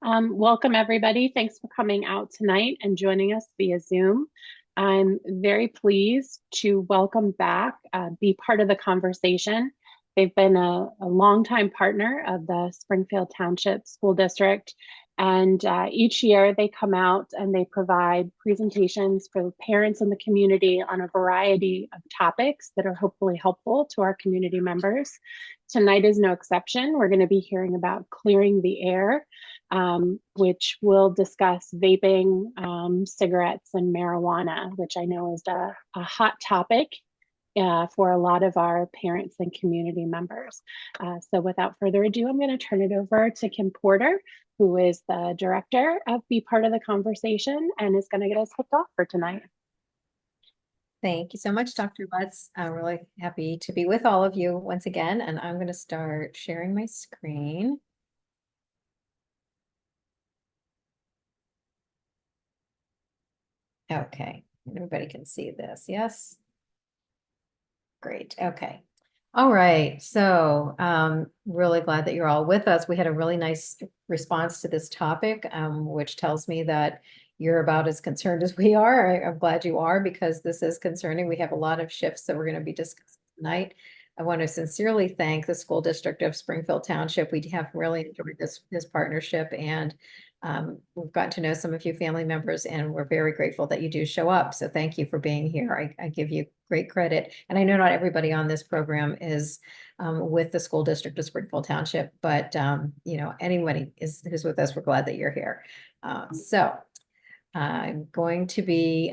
Welcome, everybody. Thanks for coming out tonight and joining us via Zoom. I'm very pleased to welcome back, be part of the conversation. They've been a longtime partner of the Springfield Township School District, and each year they come out and they provide presentations for parents in the community on a variety of topics that are hopefully helpful to our community members. Tonight is no exception. We're going to be hearing about clearing the air, which will discuss vaping, cigarettes, and marijuana, which I know is a hot topic for a lot of our parents and community members. So without further ado, I'm going to turn it over to Kim Porter, who is the director of Be Part of the Conversation and is going to get us hooked off for tonight. Thank you so much, Dr. Butts. I'm really happy to be with all of you once again, and I'm going to start sharing my screen. Okay, everybody can see this, yes? Great, okay. All right, so really glad that you're all with us. We had a really nice response to this topic, which tells me that you're about as concerned as we are. I'm glad you are, because this is concerning. We have a lot of shifts that we're going to be discussing tonight. I want to sincerely thank the school district of Springfield Township. We have really enjoyed this partnership, and we've gotten to know some of you family members, and we're very grateful that you do show up. So thank you for being here. I give you great credit. And I know not everybody on this program is with the school district of Springfield Township, but you know, anybody who's with us, we're glad that you're here. So I'm going to be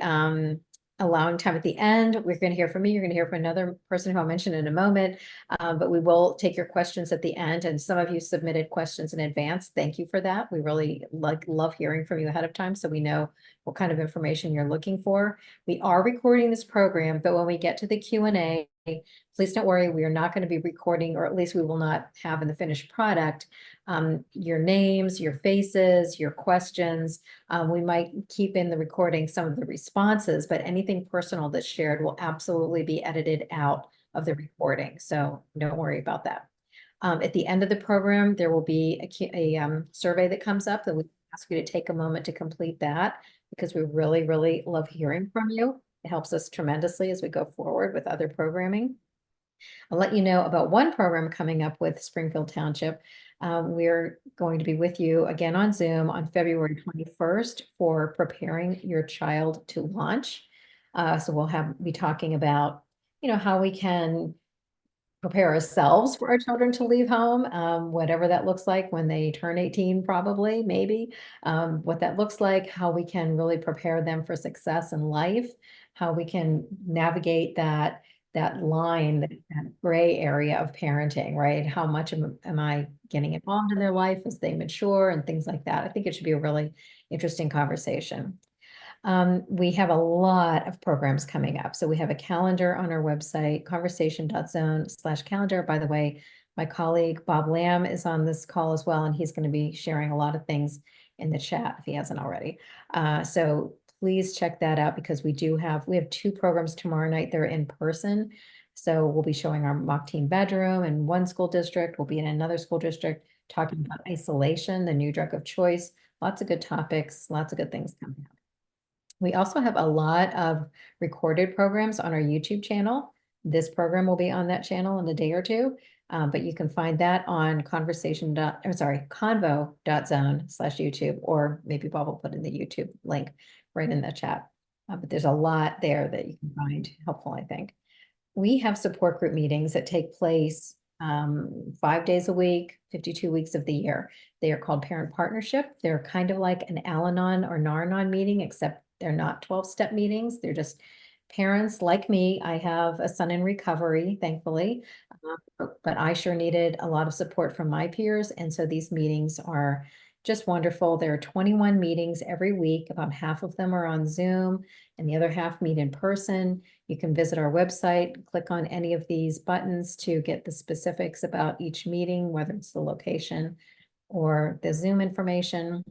allowing time at the end. We're going to hear from me. You're going to hear from another person who I'll mention in a moment, but we will take your questions at the end. And some of you submitted questions in advance. Thank you for that. We really love hearing from you ahead of time, so we know what kind of information you're looking for. We are recording this program, but when we get to the Q&A, please don't worry, we are not going to be recording, or at least we will not have in the finished product, your names, your faces, your questions. We might keep in the recording some of the responses, but anything personal that's shared will absolutely be edited out of the recording. So don't worry about that. At the end of the program, there will be a survey that comes up that we ask you to take a moment to complete that, because we really, really love hearing from you. It helps us tremendously as we go forward with other programming. I'll let you know about one program coming up with Springfield Township. We're going to be with you again on Zoom on February 21st for preparing your child to launch. So we'll be talking about, you know, how we can prepare ourselves for our children to leave home, whatever that looks like when they turn 18, probably, maybe, what that looks like, how we can really prepare them for success in life, how we can navigate that line, that gray area of parenting, right? How much am I getting involved in their life as they mature and things like that? I think it should be a really interesting conversation. We have a lot of programs coming up. So we have a calendar on our website, conversation.zone/calendar. By the way, my colleague Bob Lamb is on this call as well, and he's going to be sharing a lot of things in the chat if he hasn't already. So please check that out, because we have 2 programs tomorrow night. They're in person. So we'll be showing our mock teen bedroom in one school district. We'll be in another school district talking about isolation, the new drug of choice. Lots of good topics, lots of good things coming up. We also have a lot of recorded programs on our YouTube channel. This program will be on that channel in a day or two, but you can find that on convo.zone/YouTube, or maybe Bob will put in the YouTube link right in the chat. But there's a lot there that you can find helpful, I think. We have support group meetings that take place 5 days a week, 52 weeks of the year. They are called Parent Partnership. They're kind of like an Al-Anon or Nar-Anon meeting, except they're not 12-step meetings. They're just parents like me. I have a son in recovery, thankfully, but I sure needed a lot of support from my peers. And so these meetings are just wonderful. There are 21 meetings every week. About half of them are on Zoom and the other half meet in person. You can visit our website, click on any of these buttons to get the specifics about each meeting, whether it's the location or the Zoom information.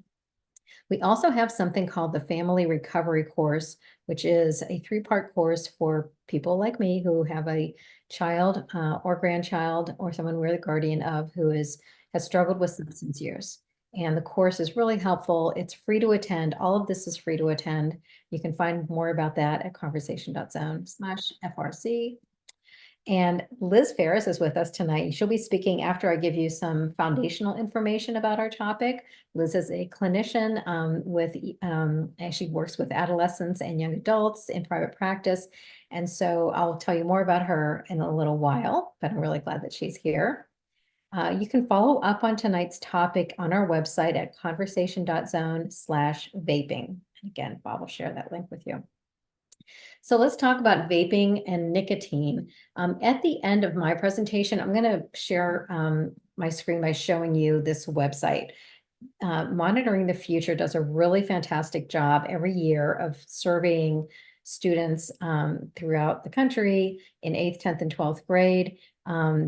We also have something called the Family Recovery Course, which is a 3-part course for people like me who have a child or grandchild or someone we're the guardian of who has struggled with substance use. And the course is really helpful. It's free to attend. All of this is free to attend. You can find more about that at conversation.zone/FRC. And Liz Ferris is with us tonight. She'll be speaking after I give you some foundational information about our topic. Liz is a clinician actually works with adolescents and young adults in private practice. And so I'll tell you more about her in a little while, but I'm really glad that she's here. You can follow up on tonight's topic on our website at conversation.zone/vaping. Again, Bob will share that link with you. So let's talk about vaping and nicotine. At the end of my presentation, I'm going to share my screen by showing you this website. Monitoring the Future does a really fantastic job every year of surveying students throughout the country in 8th, 10th, and 12th grade.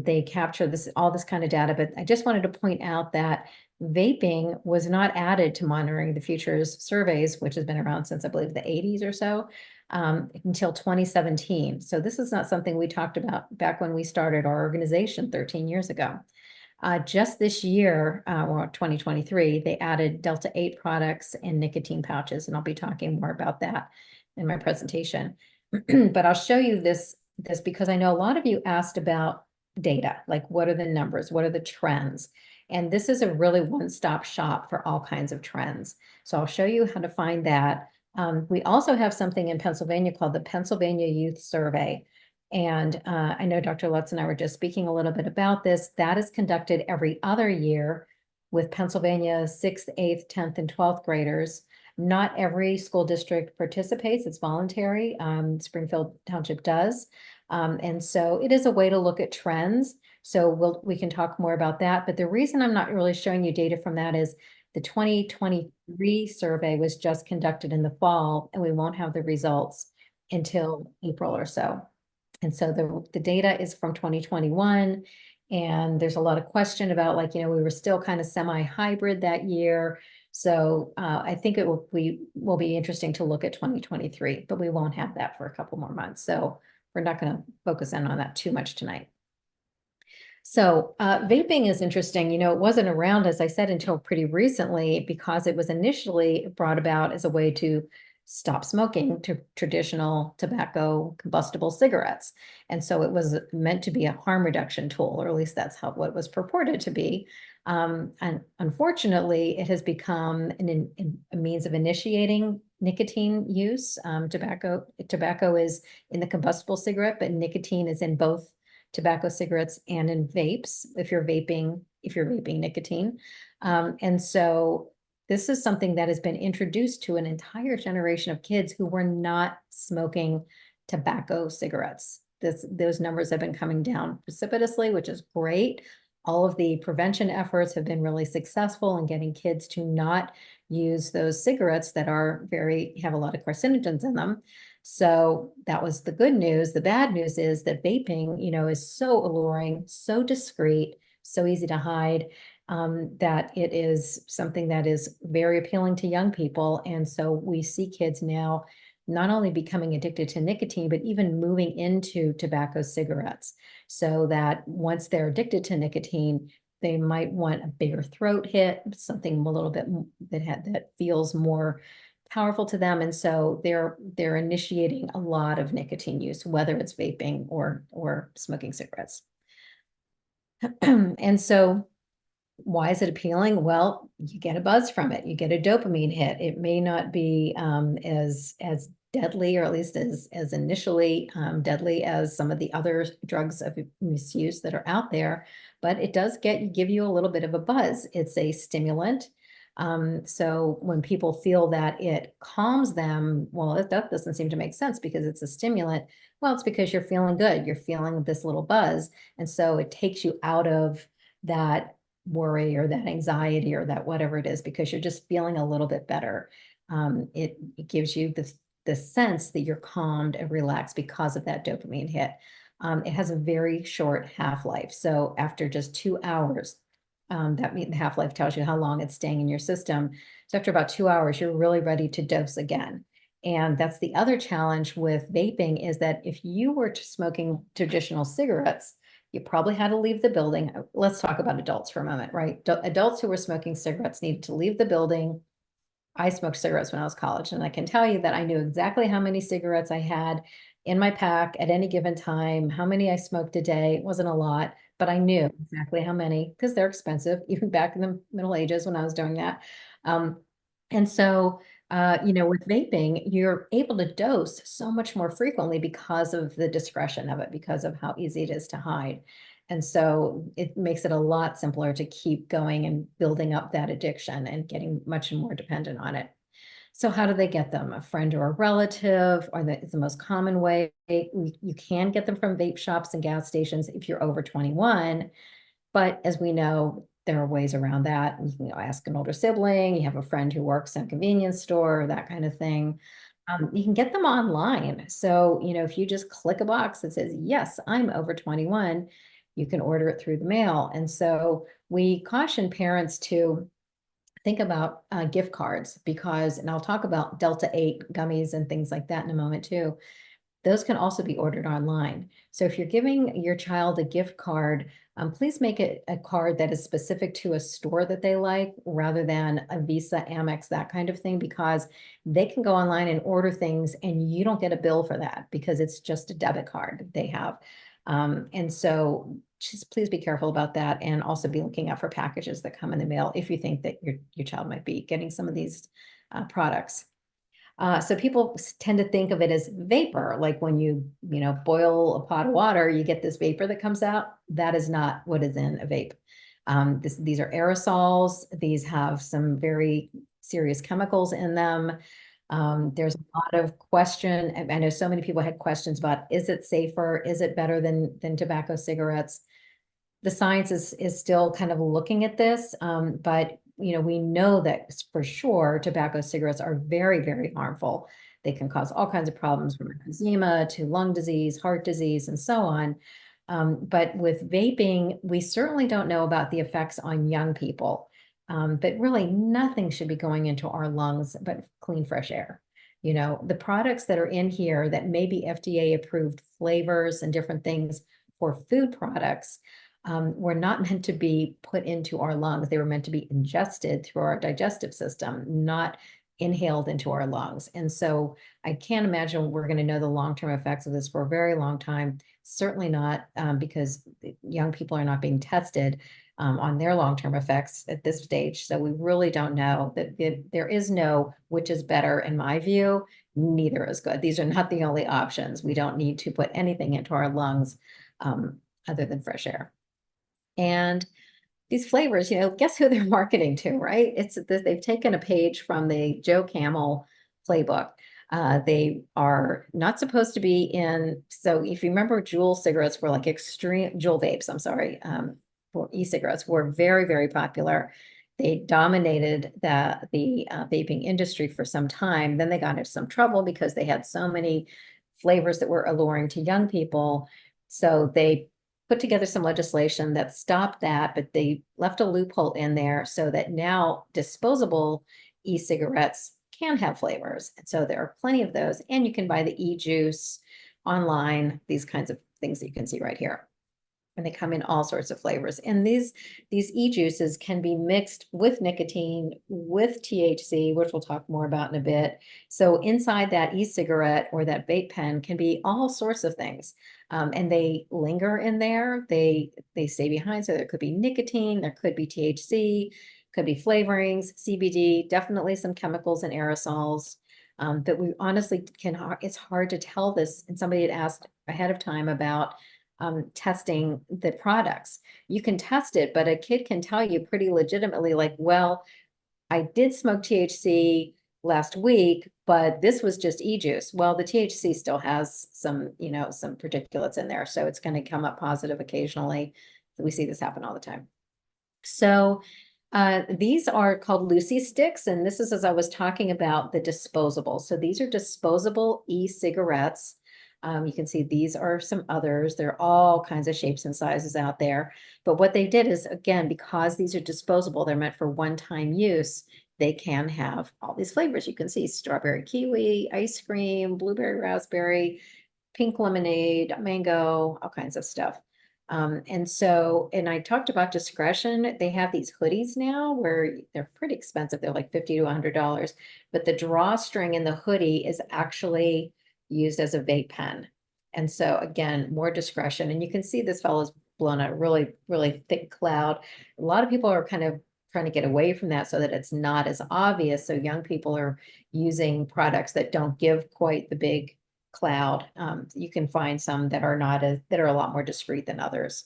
They capture all this kind of data, but I just wanted to point out that vaping was not added to Monitoring the Future's surveys, which has been around since I believe the 80s or so, until 2017. So this is not something we talked about back when we started our organization 13 years ago. Just this year, or 2023, they added Delta 8 products and nicotine pouches, and I'll be talking more about that in my presentation. But I'll show you this because I know a lot of you asked about data, like what are the numbers, what are the trends? And this is a really one-stop shop for all kinds of trends. So I'll show you how to find that. We also have something in Pennsylvania called the Pennsylvania Youth Survey. And I know Dr. Lutz and I were just speaking a little bit about this. That is conducted every other year with Pennsylvania 6th, 8th, 10th, and 12th graders. Not every school district participates. It's voluntary. Springfield Township does. And so it is a way to look at trends. So we can talk more about that. But the reason I'm not really showing you data from that is the 2023 survey was just conducted in the fall, and we won't have the results until April or so. And so the data is from 2021, and there's a lot of question about, like, we were still kind of semi-hybrid that year. So I think it will be interesting to look at 2023, but we won't have that for a couple more months. So we're not going to focus in on that too much tonight. So vaping is interesting. It wasn't around, as I said, until pretty recently, because it was initially brought about as a way to stop smoking to traditional tobacco combustible cigarettes. And so it was meant to be a harm reduction tool, or at least that's what it was purported to be. And unfortunately, it has become a means of initiating nicotine use. Tobacco is in the combustible cigarette, but nicotine is in both tobacco cigarettes and in vapes, if you're vaping nicotine. And so this is something that has been introduced to an entire generation of kids who were not smoking tobacco cigarettes. Those numbers have been coming down precipitously, which is great. All of the prevention efforts have been really successful in getting kids to not use those cigarettes that have a lot of carcinogens in them. So that was the good news. The bad news is that vaping, is so alluring, so discreet, so easy to hide, that it is something that is very appealing to young people. And so we see kids now not only becoming addicted to nicotine, but even moving into tobacco cigarettes. So that once they're addicted to nicotine, they might want a bigger throat hit, something a little bit that feels more powerful to them. And so they're initiating a lot of nicotine use, whether it's vaping or smoking cigarettes. And so why is it appealing? Well, you get a buzz from it. You get a dopamine hit. It may not be as deadly, or at least as initially deadly as some of the other drugs of misuse that are out there, but it does give you a little bit of a buzz. It's a stimulant. So when people feel that it calms them, well, that doesn't seem to make sense because it's a stimulant. Well, it's because you're feeling good. You're feeling this little buzz. And so it takes you out of that worry or that anxiety or that whatever it is, because you're just feeling a little bit better. It gives you the sense that you're calmed and relaxed because of that dopamine hit. It has a very short half-life. So after just 2 hours, that means the half-life tells you how long it's staying in your system. So after about 2 hours, you're really ready to dose again. And that's the other challenge with vaping, is that if you were smoking traditional cigarettes, You probably had to leave the building. Let's talk about adults for a moment, right? Adults who were smoking cigarettes needed to leave the building. I smoked cigarettes when I was college, and I can tell you that I knew exactly how many cigarettes I had in my pack at any given time, how many I smoked a day. It wasn't a lot, but I knew exactly how many because they're expensive, even back in the Middle Ages when I was doing that. Um, and so, with vaping, you're able to dose so much more frequently because of the discretion of it, because of how easy it is to hide. And so it makes it a lot simpler to keep going and building up that addiction and getting much more dependent on it. So how do they get them? A friend or a relative, or it's the most common way. You can get them from vape shops and gas stations if you're over 21. But as we know, there are ways around that. You can ask an older sibling, you have a friend who works in a convenience store, that kind of thing. You can get them online. So, if you just click a box that says, yes, I'm over 21, you can order it through the mail. And so we caution parents to think about gift cards because, and I'll talk about Delta 8 gummies and things like that in a moment too. Those can also be ordered online. So if you're giving your child a gift card, please make it a card that is specific to a store that they like rather than a Visa, Amex, that kind of thing, because they can go online and order things and you don't get a bill for that because it's just a debit card they have. And so just please be careful about that and also be looking out for packages that come in the mail if you think that your child might be getting some of these products. So people tend to think of it as vapor, like when you boil a pot of water, you get this vapor that comes out. That is not what is in a vape. These are aerosols. These have some very serious chemicals in them. There's a lot of question. I know so many people had questions about, is it safer? Is it better than tobacco cigarettes? The science is still kind of looking at this, but we know that for sure tobacco cigarettes are very, very harmful. They can cause all kinds of problems from emphysema to lung disease, heart disease, and so on. But with vaping, we certainly don't know about the effects on young people. But really nothing should be going into our lungs but clean, fresh air. The products that are in here that may be FDA approved flavors and different things for food products were not meant to be put into our lungs. They were meant to be ingested through our digestive system, not inhaled into our lungs. And so I can't imagine we're going to know the long-term effects of this for a very long time. Certainly not because young people are not being tested on their long-term effects at this stage. So we really don't know that there is no which is better in my view. Neither is good. These are not the only options. We don't need to put anything into our lungs other than fresh air. And these flavors, guess who they're marketing to, right? They've taken a page from the Joe Camel playbook. They are not supposed to be in. So if you remember, Juul cigarettes were like extreme. Juul vapes, I'm sorry, for e-cigarettes were very, very popular. They dominated the vaping industry for some time. Then they got into some trouble because they had so many flavors that were alluring to young people. So they put together some legislation that stopped that, but they left a loophole in there so that now disposable e-cigarettes can have flavors. And so there are plenty of those, and you can buy the e-juice online, these kinds of things that you can see right here. And they come in all sorts of flavors. And these e-juices can be mixed with nicotine, with THC, which we'll talk more about in a bit. So inside that e-cigarette or that vape pen can be all sorts of things. And they linger in there. They stay behind. So there could be nicotine, there could be THC, could be flavorings, CBD, definitely some chemicals and aerosols. That we honestly it's hard to tell this. And somebody had asked ahead of time about testing the products. You can test it, but a kid can tell you pretty legitimately, like, well, I did smoke THC last week, but this was just e-juice. Well, the THC still has some particulates in there. So it's going to come up positive occasionally. We see this happen all the time. So these are called Lucy sticks. And this is, as I was talking about, the disposable. So these are disposable e-cigarettes. You can see these are some others. There are all kinds of shapes and sizes out there. But what they did is, again, because these are disposable, they're meant for one-time use, they can have all these flavors. You can see strawberry kiwi, ice cream, blueberry raspberry, pink lemonade, mango, all kinds of stuff. And I talked about discretion. They have these hoodies now where they're pretty expensive. They're like 50 to $100, but the drawstring in the hoodie is actually used as a vape pen. And so again, more discretion. And you can see this fellow's blown a really, really thick cloud. A lot of people are kind of trying to get away from that so that it's not as obvious. So young people are using products that don't give quite the big cloud. You can find some that are not as, that are a lot more discreet than others.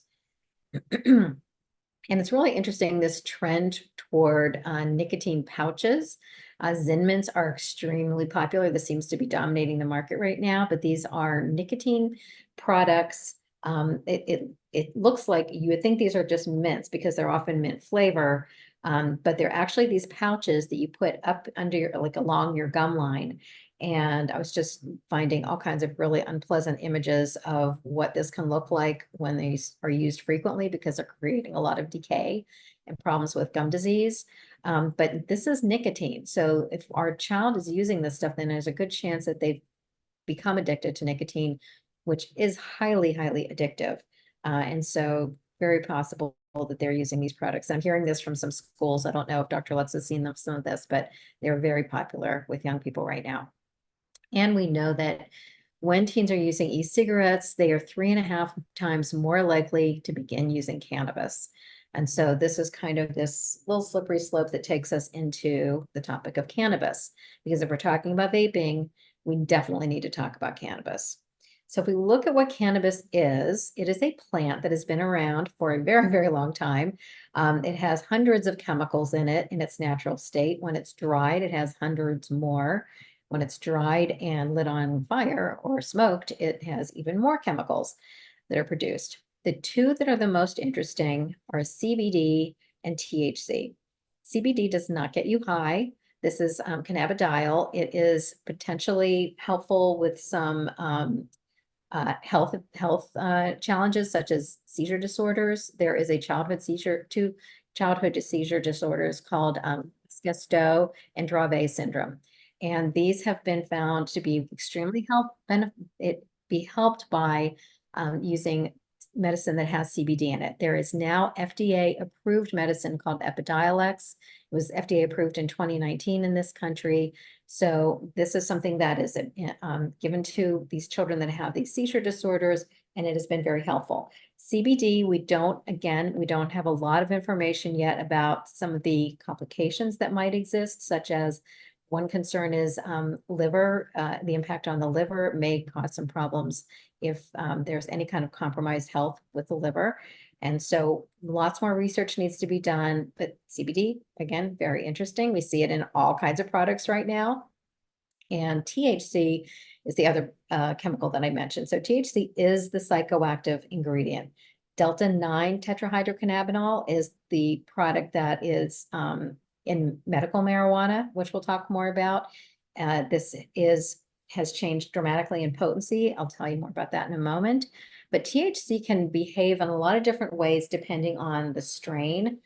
And it's really interesting, this trend toward nicotine pouches. Zyn mints are extremely popular. This seems to be dominating the market right now, but these are nicotine products. It looks like you would think these are just mints because they're often mint flavor, but they're actually these pouches that you put up under your, like along your gum line. And I was just finding all kinds of really unpleasant images of what this can look like when they are used frequently because they're creating a lot of decay and problems with gum disease. But this is nicotine. So if our child is using this stuff, then there's a good chance that they've become addicted to nicotine, which is highly, highly addictive. And so very possible that they're using these products. I'm hearing this from some schools. I don't know if Dr. Lutz has seen some of this, but they're very popular with young people right now. And we know that when teens are using e-cigarettes, they are 3.5 times more likely to begin using cannabis. And so this is kind of this little slippery slope that takes us into the topic of cannabis. Because if we're talking about vaping, we definitely need to talk about cannabis. So if we look at what cannabis is, it is a plant that has been around for a very, very long time. It has hundreds of chemicals in it in its natural state. When it's dried, it has hundreds more. When it's dried and lit on fire or smoked, it has even more chemicals that are produced. The two that are the most interesting are CBD and THC. CBD does not get you high. This is cannabidiol. It is potentially helpful with some health challenges such as seizure disorders. There is a two childhood seizure disorders called Schisto and Dravet syndrome. And these have been found to be extremely helped by using medicine that has CBD in it. There is now FDA approved medicine called Epidiolex. It was FDA approved in 2019 in this country. So this is something that is given to these children that have these seizure disorders, and it has been very helpful. CBD, we don't have a lot of information yet about some of the complications that might exist, such as one concern is liver, the impact on the liver may cause some problems if there's any kind of compromised health with the liver. And so lots more research needs to be done, but CBD, again, very interesting. We see it in all kinds of products right now. And THC is the other chemical that I mentioned. So THC is the psychoactive ingredient. Delta 9 tetrahydrocannabinol is the product that is in medical marijuana, which we'll talk more about. This has changed dramatically in potency. I'll tell you more about that in a moment. But THC can behave in a lot of different ways depending on the strain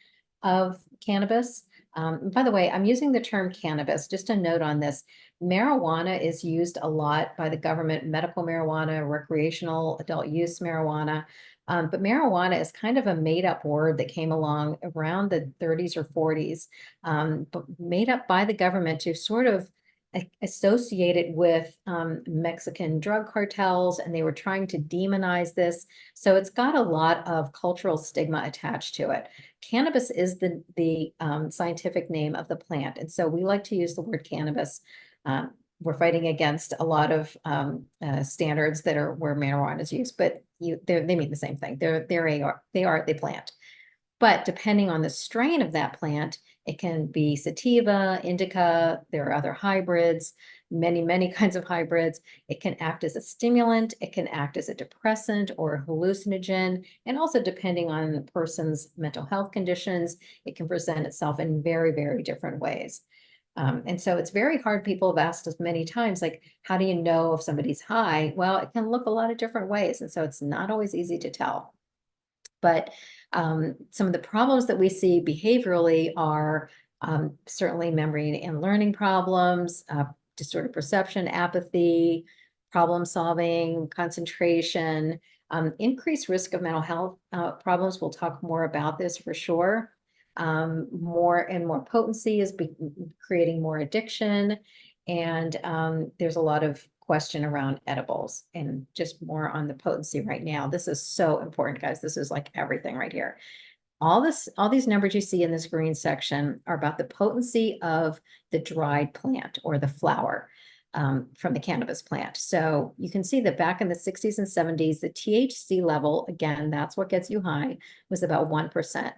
of cannabis. By the way, I'm using the term cannabis, just a note on this. Marijuana is used a lot by the government, medical marijuana, recreational adult use marijuana. But marijuana is kind of a made up word that came along around the 30s or 40s, but made up by the government to sort of associate it with Mexican drug cartels, and they were trying to demonize this. So it's got a lot of cultural stigma attached to it. Cannabis is the scientific name of the plant. And so we like to use the word cannabis. We're fighting against a lot of standards that are where marijuana is used, but they mean the same thing. They are the plant. But depending on the strain of that plant, it can be sativa, indica, there are other hybrids, many, many kinds of hybrids. It can act as a stimulant, it can act as a depressant or a hallucinogen, and also depending on the person's mental health conditions, it can present itself in very, very different ways. And so it's very hard. People have asked us many times, like, how do you know if somebody's high? Well, it can look a lot of different ways. And so it's not always easy to tell. But some of the problems that we see behaviorally are certainly memory and learning problems, distorted perception, apathy, problem solving, concentration, Increased risk of mental health problems. We'll talk more about this for sure. More and more potency is creating more addiction. And there's a lot of question around edibles and just more on the potency right now. This is so important, guys. This is like everything right here. All these numbers you see in this green section are about the potency of the dried plant or the flower from the cannabis plant. So you can see that back in the 60s and 70s, the THC level, again, that's what gets you high, was about 1%.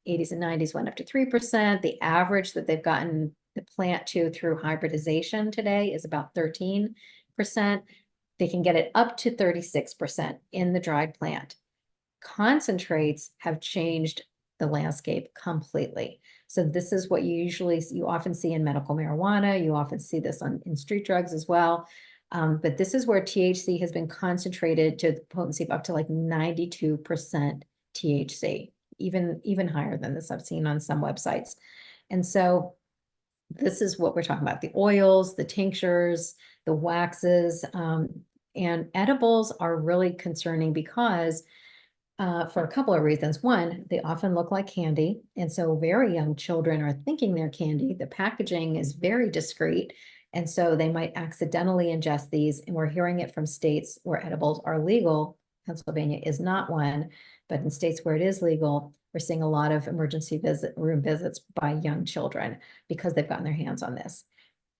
80s and 90s went up to 3%. The average that they've gotten the plant to through hybridization today is about 13%. They can get it up to 36% in the dried plant. Concentrates have changed the landscape completely. So this is what you often see in medical marijuana. You often see this in street drugs as well. But this is where THC has been concentrated to the potency of up to like 92% THC, even higher than this I've seen on some websites. And so this is what we're talking about: the oils, the tinctures, the waxes, and edibles are really concerning because for a couple of reasons. One, they often look like candy. And so very young children are thinking they're candy. The packaging is very discreet. And so they might accidentally ingest these. And we're hearing it from states where edibles are legal. Pennsylvania is not one, but in states where it is legal, we're seeing a lot of emergency room visits by young children because they've gotten their hands on this.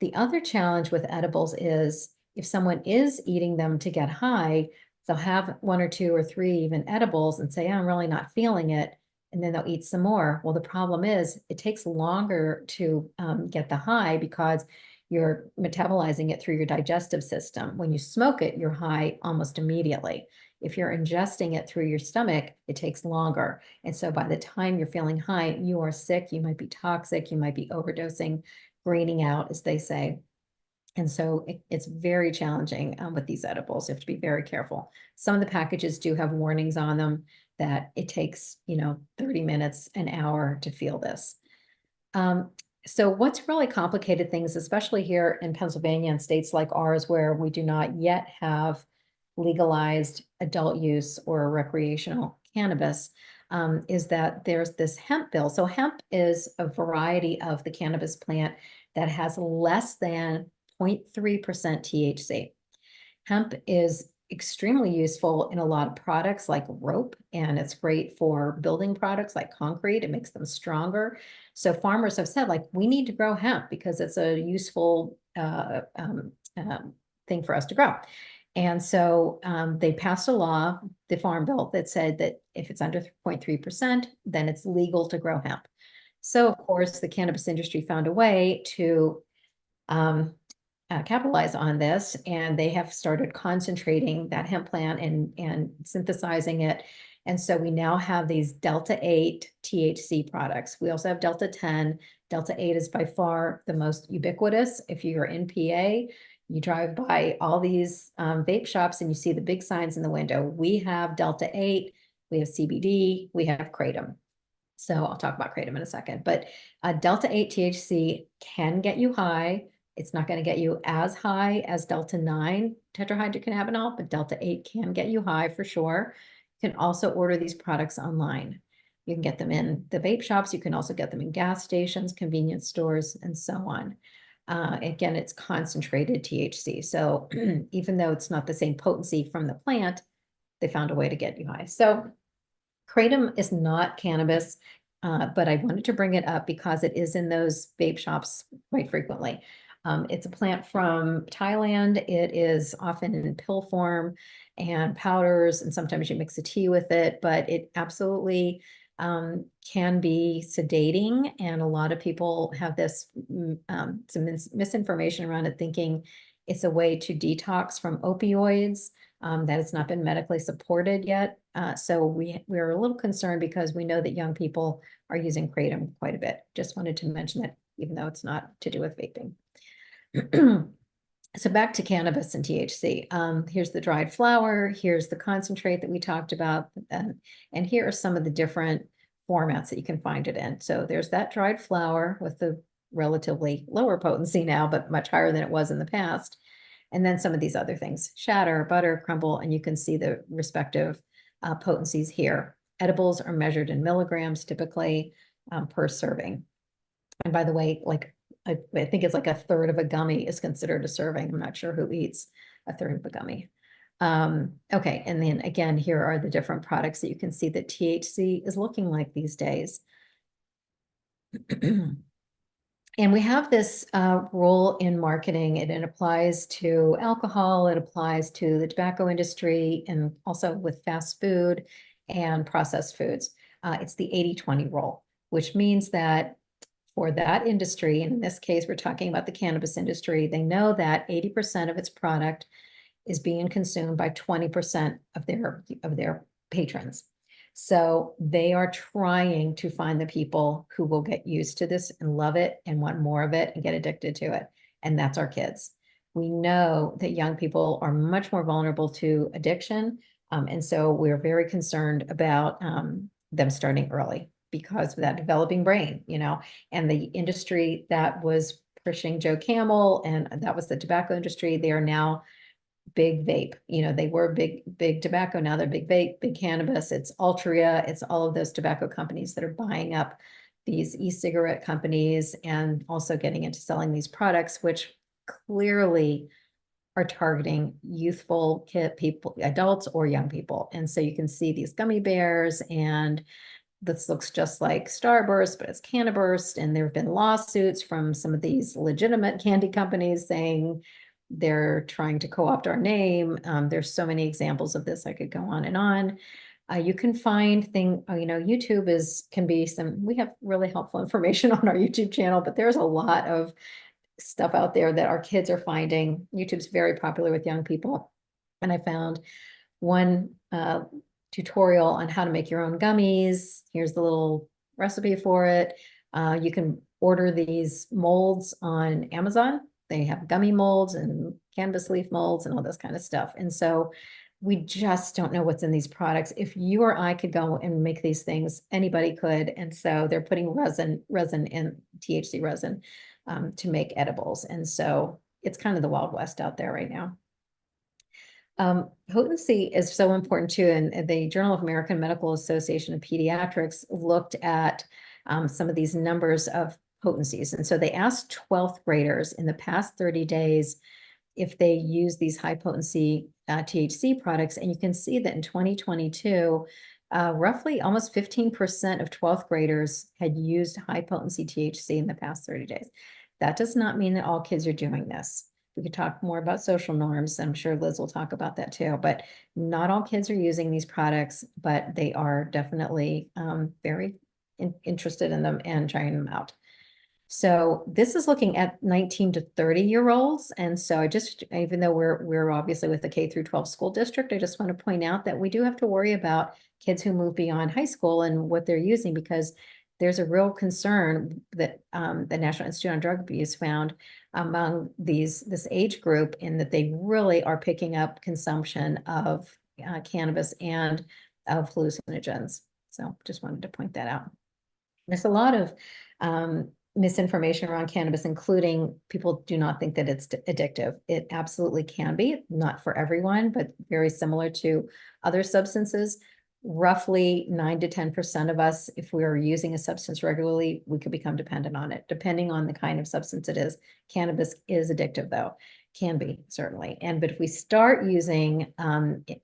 The other challenge with edibles is if someone is eating them to get high, they'll have one or two or three even edibles and say, I'm really not feeling it. And then they'll eat some more. Well, the problem is it takes longer to get the high because you're metabolizing it through your digestive system. When you smoke it, you're high almost immediately. If you're ingesting it through your stomach, it takes longer. And so by the time you're feeling high, you are sick, you might be toxic, you might be overdosing, greening out, as they say. And so it's very challenging with these edibles. You have to be very careful. Some of the packages do have warnings on them that it takes, 30 minutes, an hour to feel this. So what's really complicated things, especially here in Pennsylvania and states like ours, where we do not yet have legalized adult use or recreational cannabis, is that there's this hemp bill. So hemp is a variety of the cannabis plant that has less than 0.3% THC. Hemp is extremely useful in a lot of products like rope, and it's great for building products like concrete. It makes them stronger. So farmers have said, like, we need to grow hemp because it's a useful thing for us to grow. And so they passed a law, the Farm Bill, that said that if it's under 0.3%, then it's legal to grow hemp. So, of course, the cannabis industry found a way to capitalize on this, and they have started concentrating that hemp plant and synthesizing it. And so we now have these Delta 8 THC products. We also have Delta 10. Delta 8 is by far the most ubiquitous. If you're in PA, you drive by all these vape shops and you see the big signs in the window. We have Delta 8, we have CBD, we have Kratom. So I'll talk about Kratom in a second. But Delta 8 THC can get you high. It's not going to get you as high as Delta 9 tetrahydrocannabinol, but Delta 8 can get you high for sure. You can also order these products online. You can get them in the vape shops. You can also get them in gas stations, convenience stores, and so on. Again, it's concentrated THC. So even though it's not the same potency from the plant, they found a way to get you high. So Kratom is not cannabis, but I wanted to bring it up because it is in those vape shops quite frequently. It's a plant from Thailand. It is often in pill form and powders, and sometimes you mix a tea with it, but it absolutely can be sedating. And a lot of people have this some misinformation around it, thinking it's a way to detox from opioids, that it's not been medically supported yet. So we're a little concerned because we know that young people are using Kratom quite a bit. Just wanted to mention that, even though it's not to do with vaping. So back to cannabis and THC. Here's the dried flower. Here's the concentrate that we talked about. And here are some of the different formats that you can find it in. So there's that dried flower with the relatively lower potency now, but much higher than it was in the past. And then some of these other things, shatter, butter, crumble, and you can see the respective potencies here. Edibles are measured in milligrams typically per serving. And by the way, like I think it's like a third of a gummy is considered a serving. I'm not sure who eats a third of a gummy. Okay, and then again, here are the different products that you can see that THC is looking like these days. And we have this rule in marketing, and it applies to alcohol, it applies to the tobacco industry, and also with fast food and processed foods. It's the 80-20 rule, which means that for that industry, and in this case, we're talking about the cannabis industry, they know that 80% of its product is being consumed by 20% of their patrons. So they are trying to find the people who will get used to this and love it and want more of it and get addicted to it. And that's our kids. We know that young people are much more vulnerable to addiction. And so we're very concerned about them starting early because of that developing brain, and the industry that was pushing Joe Camel, and that was the tobacco industry. They are now big vape. They were big tobacco. Now they're big vape, big cannabis. It's Altria. It's all of those tobacco companies that are buying up these e-cigarette companies and also getting into selling these products, which clearly are targeting youthful people, adults or young people. And so you can see these gummy bears, and this looks just like Starburst, but it's Cannaburst. And there have been lawsuits from some of these legitimate candy companies saying they're trying to co-opt our name. There's so many examples of this. I could go on and on. You can find YouTube can be we have really helpful information on our YouTube channel, but there's a lot of stuff out there that our kids are finding. YouTube's very popular with young people. And I found one tutorial on how to make your own gummies. Here's the little recipe for it. You can order these molds on Amazon. They have gummy molds and cannabis leaf molds and all this kind of stuff. And so we just don't know what's in these products. If you or I could go and make these things, anybody could. And so they're putting resin in THC resin to make edibles. And so it's kind of the Wild West out there right now. Potency is so important too. And the Journal of American Medical Association of Pediatrics looked at some of these numbers of potencies. And so they asked 12th graders in the past 30 days if they use these high potency THC products. And you can see that in 2022, roughly almost 15% of 12th graders had used high potency THC in the past 30 days. That does not mean that all kids are doing this. We could talk more about social norms. I'm sure Liz will talk about that too, but not all kids are using these products, but they are definitely very interested in them and trying them out. So this is looking at 19 to 30-year-olds. And so even though we're obviously with the K through 12 school district, I just want to point out that we do have to worry about kids who move beyond high school and what they're using, because there's a real concern that the National Institute on Drug Abuse found among this age group, in that they really are picking up consumption of cannabis and of hallucinogens. So just wanted to point that out. There's a lot of misinformation around cannabis, including people do not think that it's addictive. It absolutely can be, not for everyone, but very similar to other substances. Roughly 9 to 10% of us, if we are using a substance regularly, we could become dependent on it, depending on the kind of substance it is. Cannabis is addictive, though. Can be, certainly. But if we start using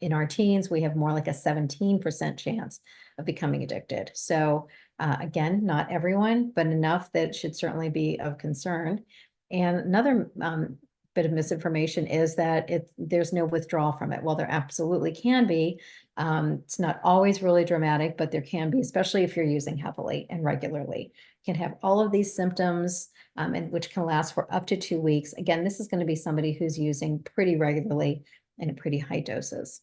in our teens, we have more like a 17% chance of becoming addicted. So again, not everyone, but enough that it should certainly be of concern. And another bit of misinformation is that there's no withdrawal from it. Well, there absolutely can be. It's not always really dramatic, but there can be, especially if you're using heavily and regularly. You can have all of these symptoms, and which can last for up to 2 weeks. Again, this is going to be somebody who's using pretty regularly and at pretty high doses.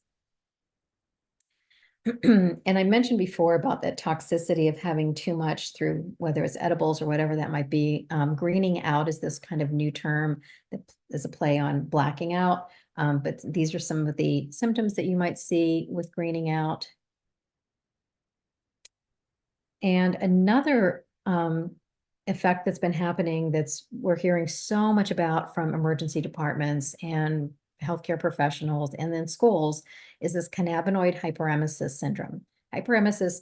And I mentioned before about that toxicity of having too much through, whether it's edibles or whatever that might be. Greening out is this kind of new term that is a play on blacking out. But these are some of the symptoms that you might see with greening out. And another effect that's been happening that's we're hearing so much about from emergency departments and healthcare professionals and then schools is this cannabinoid hyperemesis syndrome. Hyperemesis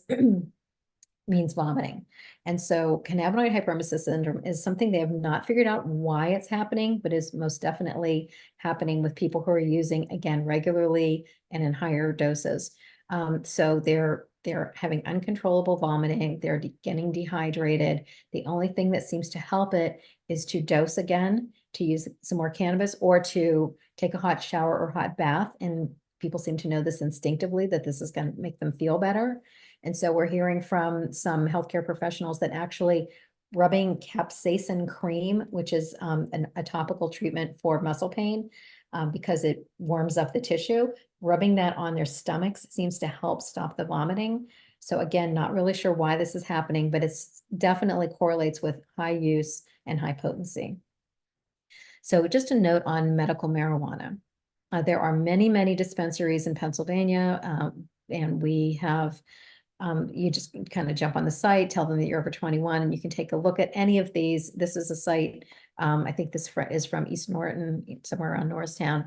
means vomiting. And so cannabinoid hyperemesis syndrome is something they have not figured out why it's happening, but is most definitely happening with people who are using, again, regularly and in higher doses. So they're having uncontrollable vomiting, they're getting dehydrated. The only thing that seems to help it is to dose again, to use some more cannabis, or to take a hot shower or hot bath. And people seem to know this instinctively, that this is going to make them feel better. And so we're hearing from some healthcare professionals that actually rubbing capsaicin cream, which is a topical treatment for muscle pain, because it warms up the tissue, rubbing that on their stomachs seems to help stop the vomiting. So again, not really sure why this is happening, but it's definitely correlates with high use and high potency. So just a note on medical marijuana. There are many, many dispensaries in Pennsylvania, and we have you just kind of jump on the site, tell them that you're over 21, and you can take a look at any of these. This is a site, I think this is from East Norton, somewhere around Norristown.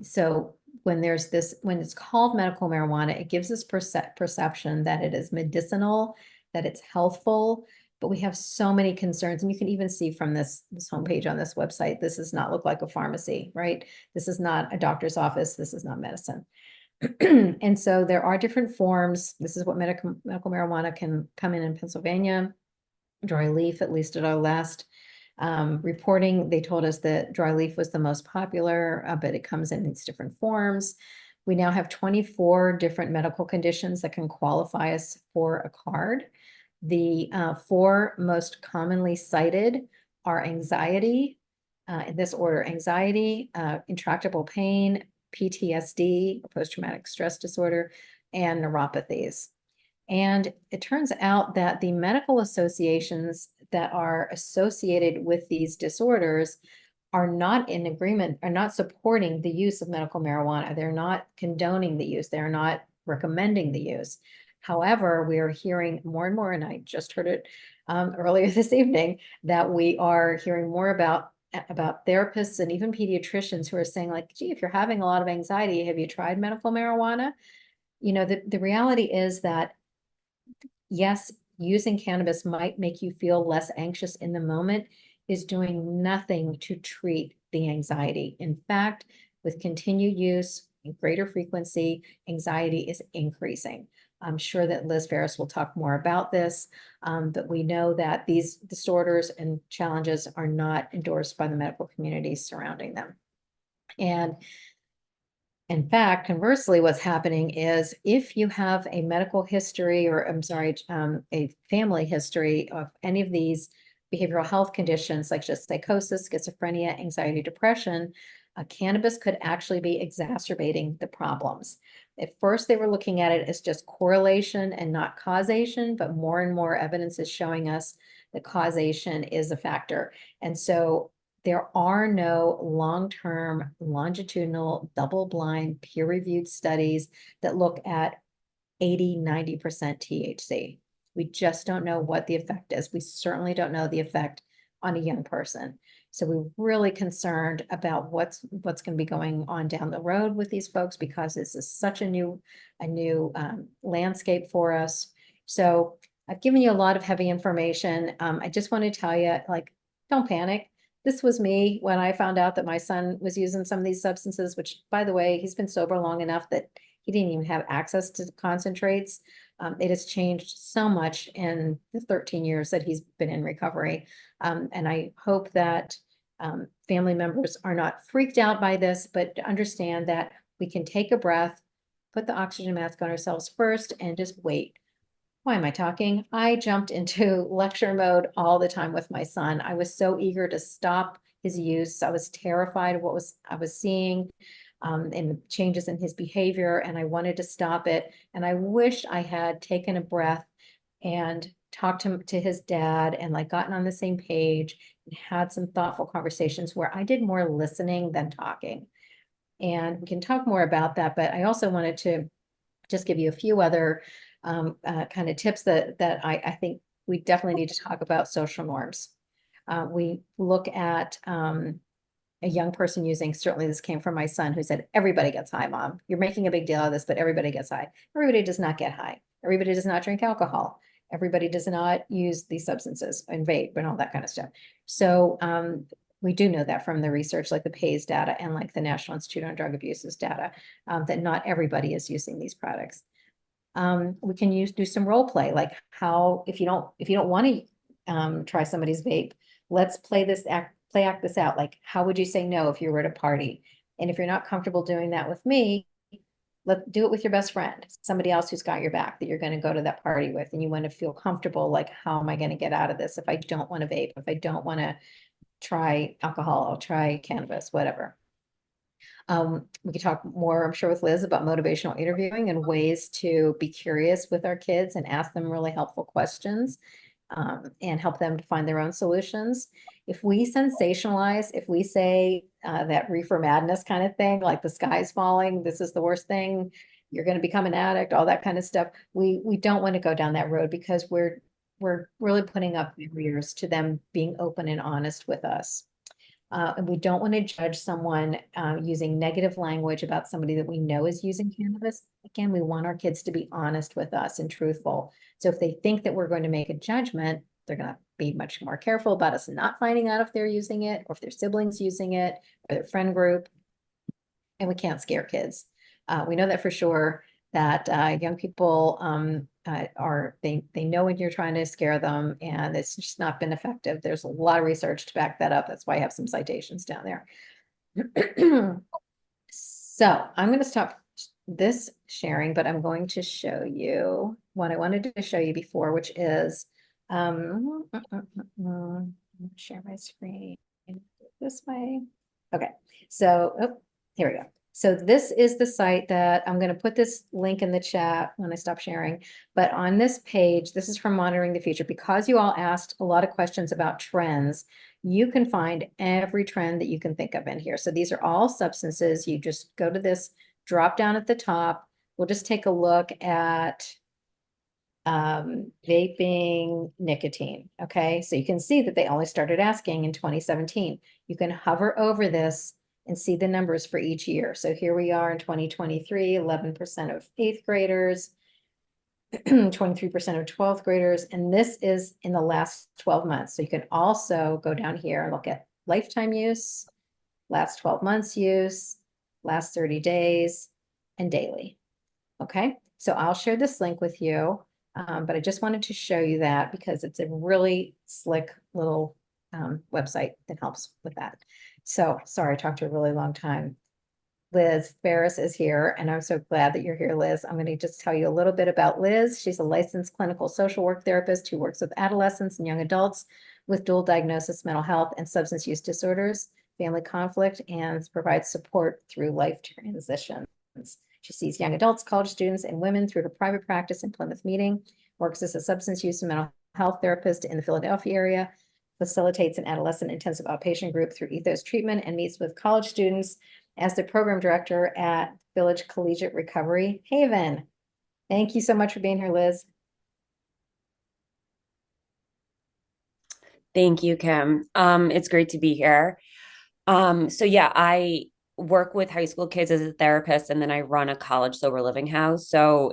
So when it's called medical marijuana, it gives us perception that it is medicinal, that it's healthful, but we have so many concerns. And you can even see from this homepage on this website, this does not look like a pharmacy, right? This is not a doctor's office. This is not medicine. And so there are different forms. This is what medical marijuana can come in Pennsylvania. Dry leaf, at least at our last reporting, they told us that dry leaf was the most popular, but it comes in these different forms. We now have 24 different medical conditions that can qualify us for a card. The 4 most commonly cited are anxiety, in this order: anxiety, intractable pain, PTSD, post-traumatic stress disorder, and neuropathies. And it turns out that the medical associations that are associated with these disorders are not in agreement, are not supporting the use of medical marijuana. They're not condoning the use. They're not recommending the use. However, we are hearing more and more, and I just heard it earlier this evening, that we are hearing more about therapists and even pediatricians who are saying, like, gee, if you're having a lot of anxiety, have you tried medical marijuana? You know, the reality is that, yes, using cannabis might make you feel less anxious in the moment, is doing nothing to treat the anxiety. In fact, with continued use and greater frequency, anxiety is increasing. I'm sure that Liz Ferris will talk more about this, but we know that these disorders and challenges are not endorsed by the medical community surrounding them. And in fact, conversely, what's happening is if you have a medical history, or I'm sorry, a family history of any of these behavioral health conditions, like just psychosis, schizophrenia, anxiety, depression, cannabis could actually be exacerbating the problems. At first, they were looking at it as just correlation and not causation, but more and more evidence is showing us that causation is a factor. And so there are no long-term, longitudinal, double-blind, peer-reviewed studies that look at 80, 90% THC. We just don't know what the effect is. We certainly don't know the effect on a young person. So we're really concerned about what's going to be going on down the road with these folks, because this is such a new landscape for us. So I've given you a lot of heavy information. I just want to tell you, like, don't panic. This was me when I found out that my son was using some of these substances, which, by the way, he's been sober long enough that he didn't even have access to concentrates. It has changed so much in the 13 years that he's been in recovery. And I hope that family members are not freaked out by this, but understand that we can take a breath, put the oxygen mask on ourselves first, and just wait. Why am I talking? I jumped into lecture mode all the time with my son. I was so eager to stop his use. I was terrified of what I was seeing, and the changes in his behavior, and I wanted to stop it. And I wish I had taken a breath and talked to his dad, and like gotten on the same page and had some thoughtful conversations where I did more listening than talking. And we can talk more about that, but I also wanted to just give you a few other kind of tips that I think we definitely need to talk about social norms. We look at a young person using, certainly this came from my son who said, everybody gets high, mom. You're making a big deal out of this, but everybody gets high. Everybody does not get high. Everybody does not drink alcohol. Everybody does not use these substances and vape and all that kind of stuff. So we do know that from the research, like the PAYS data and like the National Institute on Drug Abuse's data, that not everybody is using these products. We can do some role play, like how, if you don't want to try somebody's vape, let's play act this out. Like, how would you say no if you were at a party? And if you're not comfortable doing that with me, let's do it with your best friend, somebody else who's got your back that you're going to go to that party with, and you want to feel comfortable. Like, how am I going to get out of this if I don't want to vape? If I don't want to try alcohol, I'll try cannabis, whatever. We could talk more, I'm sure, with Liz about motivational interviewing and ways to be curious with our kids and ask them really helpful questions, and help them to find their own solutions. If we sensationalize, if we say that reefer madness kind of thing, like the sky's falling, this is the worst thing, you're going to become an addict, all that kind of stuff, we don't want to go down that road, because we're really putting up barriers to them being open and honest with us. And we don't want to judge someone using negative language about somebody that we know is using cannabis. Again, we want our kids to be honest with us and truthful. So if they think that we're going to make a judgment, they're going to be much more careful about us not finding out if they're using it, or if their siblings using it, or their friend group. And we can't scare kids. We know that for sure, that young people they know when you're trying to scare them, and it's just not been effective. There's a lot of research to back that up. That's why I have some citations down there. So I'm going to stop this sharing, but I'm going to show you what I wanted to show you before, which is share my screen this way. Okay, so here we go. So this is the site that I'm going to put this link in the chat when I stop sharing. But on this page, this is from Monitoring the Future. Because you all asked a lot of questions about trends, you can find every trend that you can think of in here. So these are all substances. You just go to this drop down at the top. We'll just take a look at vaping, nicotine. Okay, so you can see that they only started asking in 2017. You can hover over this and see the numbers for each year. So here we are in 2023, 11% of 8th graders, 23% of 12th graders, and this is in the last 12 months. So you can also go down here and look at lifetime use, last 12 months use, last 30 days, and daily. Okay, so I'll share this link with you, but I just wanted to show you that because it's a really slick little website that helps with that. So sorry, I talked to a really long time. Liz Ferris is here, and I'm so glad that you're here, Liz. I'm going to just tell you a little bit about Liz. She's a licensed clinical social work therapist who works with adolescents and young adults with dual diagnosis, mental health, and substance use disorders, family conflict, and provides support through life transitions. She sees young adults, college students, and women through her private practice in Plymouth Meeting, works as a substance use and mental health therapist in the Philadelphia area, facilitates an adolescent intensive outpatient group through Ethos Treatment, and meets with college students as the program director at Village Collegiate Recovery Haven. Thank you so much for being here, Liz. Thank you, Kim. It's great to be here. So yeah, I work with high school kids as a therapist, and then I run a college sober living house. So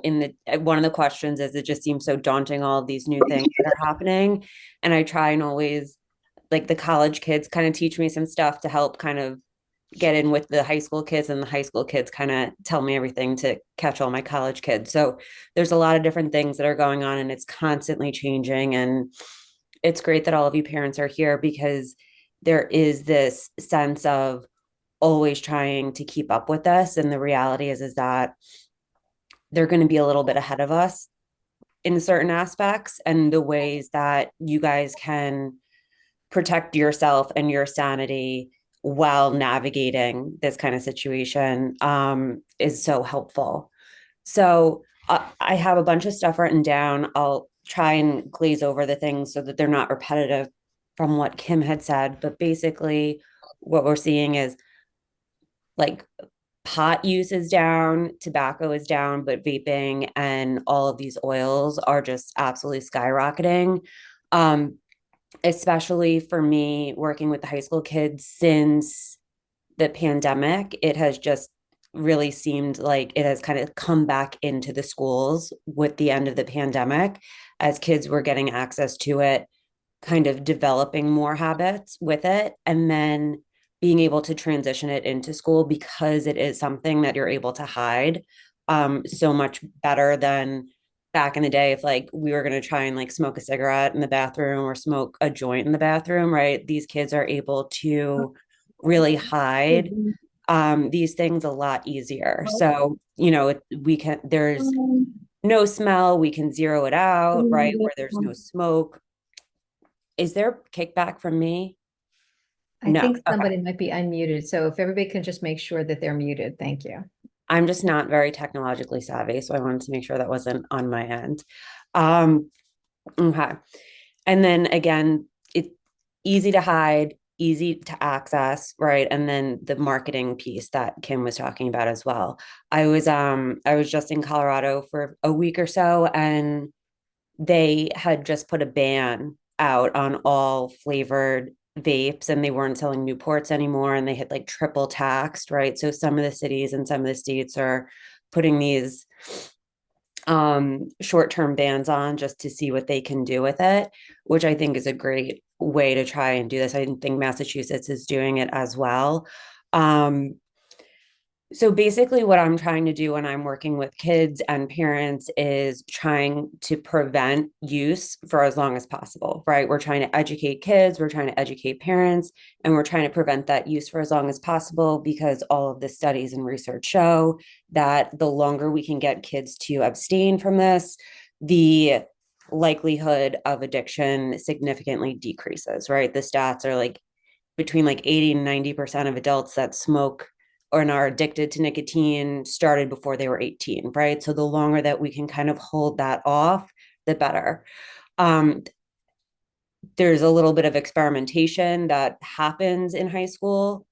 one of the questions is, it just seems so daunting, all of these new things that are happening. And I try and always, like, the college kids kind of teach me some stuff to help kind of get in with the high school kids, and the high school kids kind of tell me everything to catch all my college kids. So there's a lot of different things that are going on, and it's constantly changing. And it's great that all of you parents are here, because there is this sense of always trying to keep up with this. And the reality is that they're going to be a little bit ahead of us in certain aspects, and the ways that you guys can protect yourself and your sanity while navigating this kind of situation is so helpful. So I have a bunch of stuff written down. I'll try and glaze over the things so that they're not repetitive from what Kim had said. But basically, what we're seeing is, like, pot use is down, tobacco is down, but vaping and all of these oils are just absolutely skyrocketing. Um, Especially for me working with the high school kids since the pandemic, it has just really seemed like it has kind of come back into the schools with the end of the pandemic as kids were getting access to it, kind of developing more habits with it, and then being able to transition it into school because it is something that you're able to hide so much better than back in the day if like we were going to try and like smoke a cigarette in the bathroom or smoke a joint in the bathroom, right? These kids are able to really hide these things a lot easier. So, you know, we can, there's no smell, we can zero it out, right? Where there's no smoke. Is there kickback from me? I No. think Okay. somebody might be unmuted, so if everybody can just make sure that they're muted, thank you. I'm just not very technologically savvy, so I wanted to make sure that wasn't on my end. Okay. And then again, it's easy to hide, easy to access, right? And then the marketing piece that Kim was talking about as well. I was just in Colorado for a week or so, and they had just put a ban out on all flavored vapes, and they weren't selling Newports anymore, and they had like triple taxed, right? So some of the cities and some of the states are putting these short-term bans on just to see what they can do with it, which I think is a great way to try and do this. I think Massachusetts is doing it as well. Um, so basically, what I'm trying to do when I'm working with kids and parents is trying to prevent use for as long as possible, right? We're trying to educate kids, we're trying to educate parents, and we're trying to prevent that use for as long as possible because all of the studies and research show that the longer we can get kids to abstain from this, the likelihood of addiction significantly decreases, right? The stats are like between like 80 and 90% of adults that smoke or are addicted to nicotine started before they were 18, right? So the longer that we can kind of hold that off, the better. Um, there's a little bit of experimentation that happens in high school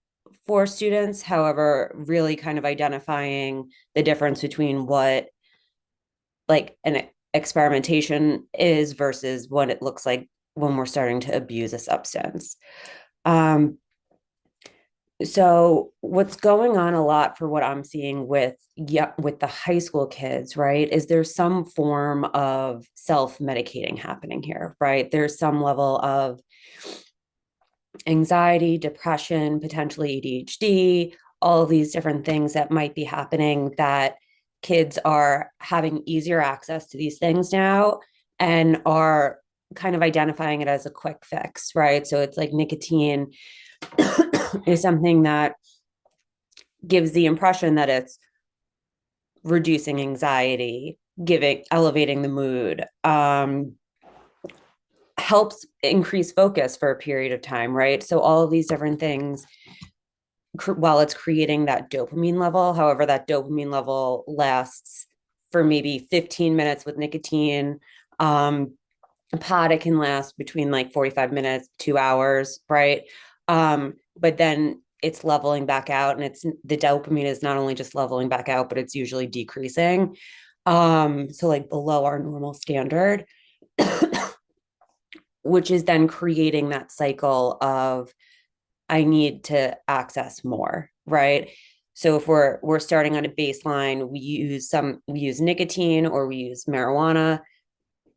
for students. However, really kind of identifying the difference between what like an experimentation is versus what it looks like when we're starting to abuse a substance. Um, so what's going on a lot for what I'm seeing with with the high school kids, right, is there's some form of self-medicating happening here, right? There's some level of anxiety, depression, potentially ADHD, all of these different things that might be happening that kids are having easier access to these things now and are kind of identifying it as a quick fix, right? So it's like nicotine is something that gives the impression that it's reducing anxiety, giving elevating the mood, helps increase focus for a period of time, right? So all of these different things while it's creating that dopamine level, however that dopamine level lasts for maybe 15 minutes with nicotine. Pod, it can last between like 45 minutes, 2 hours, right? But then it's leveling back out, and it's the dopamine is not only just leveling back out, but it's usually decreasing. So like below our normal standard, which is then creating that cycle of I need to access more, right? So if we're starting on a baseline, we use nicotine or we use marijuana.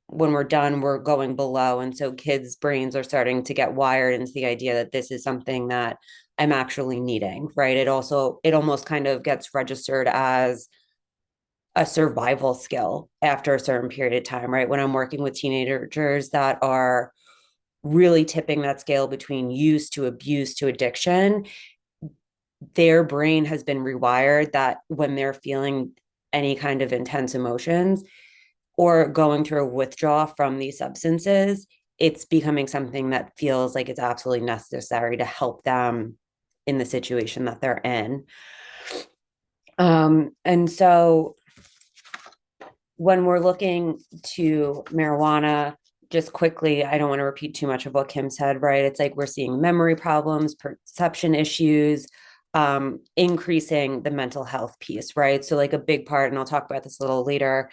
When we're done, we're going below. And so kids' brains are starting to get wired into the idea that this is something that I'm actually needing, right? It almost kind of gets registered as a survival skill after a certain period of time, right? When I'm working with teenagers that are really tipping that scale between use to abuse to addiction, their brain has been rewired that when they're feeling any kind of intense emotions or going through a withdrawal from these substances, it's becoming something that feels like it's absolutely necessary to help them in the situation that they're in. And so when we're looking to marijuana, just quickly, I don't want to repeat too much of what Kim said, right? It's like we're seeing memory problems, perception issues, increasing the mental health piece, right? So like a big part, and I'll talk about this a little later,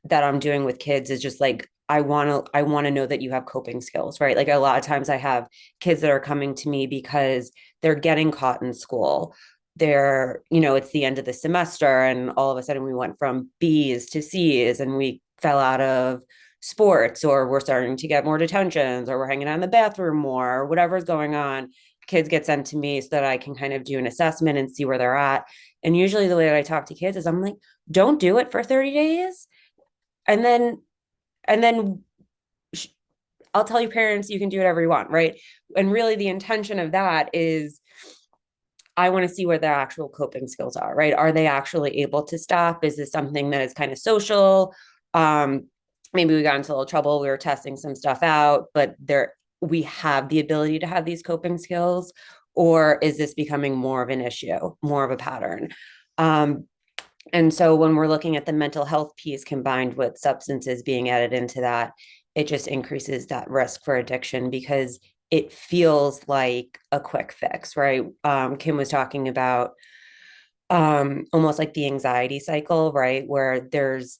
that I'm doing with kids is just like I want to know that you have coping skills, right? Like a lot of times I have kids that are coming to me because they're getting caught in school. It's the end of the semester and all of a sudden we went from B's to C's and we fell out of sports, or we're starting to get more detentions, or we're hanging out in the bathroom more, or whatever's going on. Kids get sent to me so that I can kind of do an assessment and see where they're at. And usually the way that I talk to kids is I'm like, don't do it for 30 days. And then I'll tell you parents, you can do whatever you want, right? And really the intention of that is I want to see where their actual coping skills are, right? Are they actually able to stop? Is this something that is kind of social? Maybe we got into a little trouble. We were testing some stuff out, but we have the ability to have these coping skills, or is this becoming more of an issue, more of a pattern? And so when we're looking at the mental health piece combined with substances being added into that, it just increases that risk for addiction because it feels like a quick fix, right? Kim was talking about almost like the anxiety cycle, right? Where there's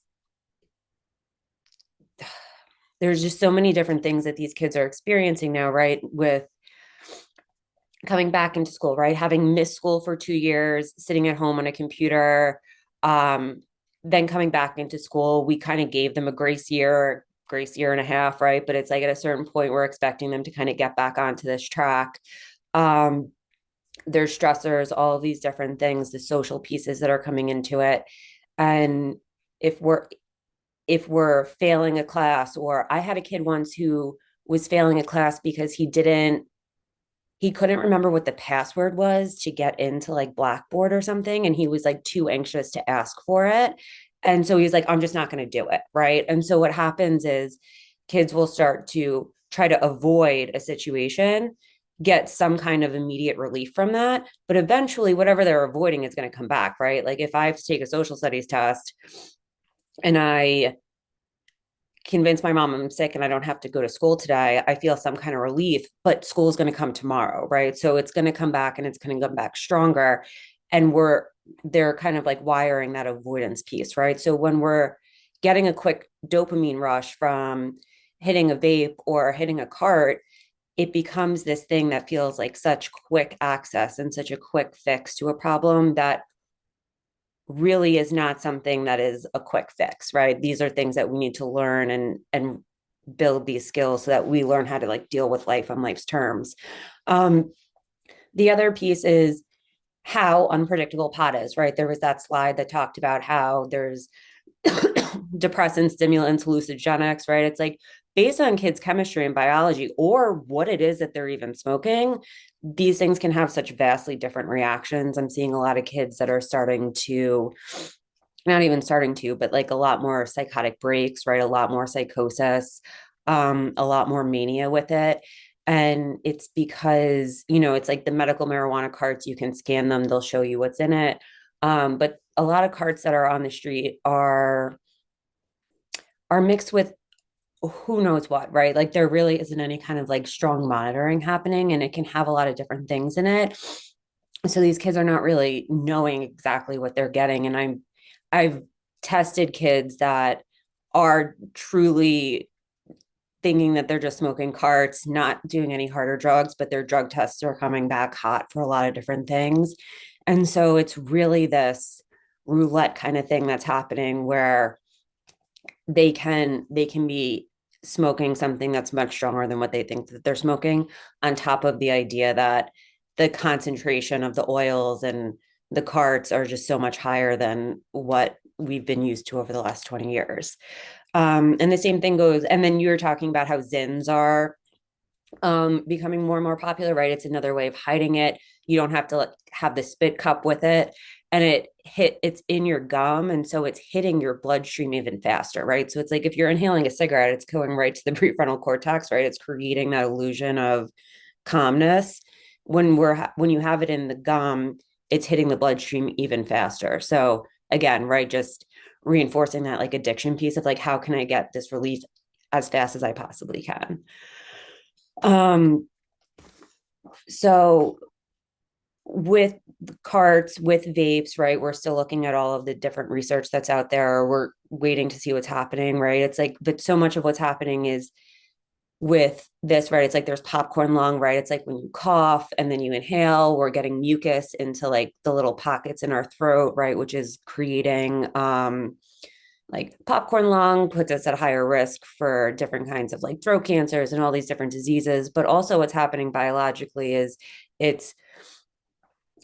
just so many different things that these kids are experiencing now, right? With coming back into school, right? Having missed school for 2 years, sitting at home on a computer, then coming back into school, we kind of gave them a grace year and a half, right? But it's like at a certain point, we're expecting them to kind of get back onto this track. There's stressors, all of these different things, the social pieces that are coming into it. And if we're failing a class, or I had a kid once who was failing a class because he couldn't remember what the password was to get into like Blackboard or something. And he was like too anxious to ask for it. And so he's like, I'm just not going to do it. Right. And so what happens is kids will start to try to avoid a situation, get some kind of immediate relief from that. But eventually, whatever they're avoiding is going to come back. Right. Like if I have to take a social studies test and I convince my mom I'm sick and I don't have to go to school today, I feel some kind of relief, but school's going to come tomorrow, right? So it's going to come back and it's going to come back stronger. And they're kind of like wiring that avoidance piece, right? So when we're getting a quick dopamine rush from hitting a vape or hitting a cart, it becomes this thing that feels like such quick access and such a quick fix to a problem that really is not something that is a quick fix, right? These are things that we need to learn and build these skills so that we learn how to like deal with life on life's terms. The other piece is how unpredictable pot is, right? There was that slide that talked about how there's depressants, stimulants, hallucinogenics, right? It's like based on kids' chemistry and biology or what it is that they're even smoking, these things can have such vastly different reactions. I'm seeing a lot of kids that are not even starting to, but like a lot more psychotic breaks, right? A lot more psychosis, a lot more mania with it. And it's because, it's like the medical marijuana carts, you can scan them, they'll show you what's in it. But a lot of carts that are on the street are mixed with who knows what, right? Like there really isn't any kind of like strong monitoring happening, and it can have a lot of different things in it. So these kids are not really knowing exactly what they're getting. And I've tested kids that are truly thinking that they're just smoking carts, not doing any harder drugs, but their drug tests are coming back hot for a lot of different things. And so it's really this roulette kind of thing that's happening where they can be smoking something that's much stronger than what they think that they're smoking, on top of the idea that the concentration of the oils and the carts are just so much higher than what we've been used to over the last 20 years. And the same thing goes, and then you were talking about how Zins are becoming more and more popular, right? It's another way of hiding it. You don't have to have the spit cup with it, and it's in your gum, and so it's hitting your bloodstream even faster, right? So it's like if you're inhaling a cigarette, it's going right to the prefrontal cortex, right? It's creating that illusion of calmness. When you have it in the gum, it's hitting the bloodstream even faster. So again, right, just reinforcing that like addiction piece of like, how can I get this relief as fast as I possibly can? So with carts, with vapes, right? We're still looking at all of the different research that's out there. We're waiting to see what's happening, right? It's like, but so much of what's happening is with this, right? It's like there's popcorn lung, right? It's like when you cough and then you inhale, we're getting mucus into like the little pockets in our throat, right? Which is creating like popcorn lung, puts us at higher risk for different kinds of like throat cancers and all these different diseases. But also what's happening biologically is it's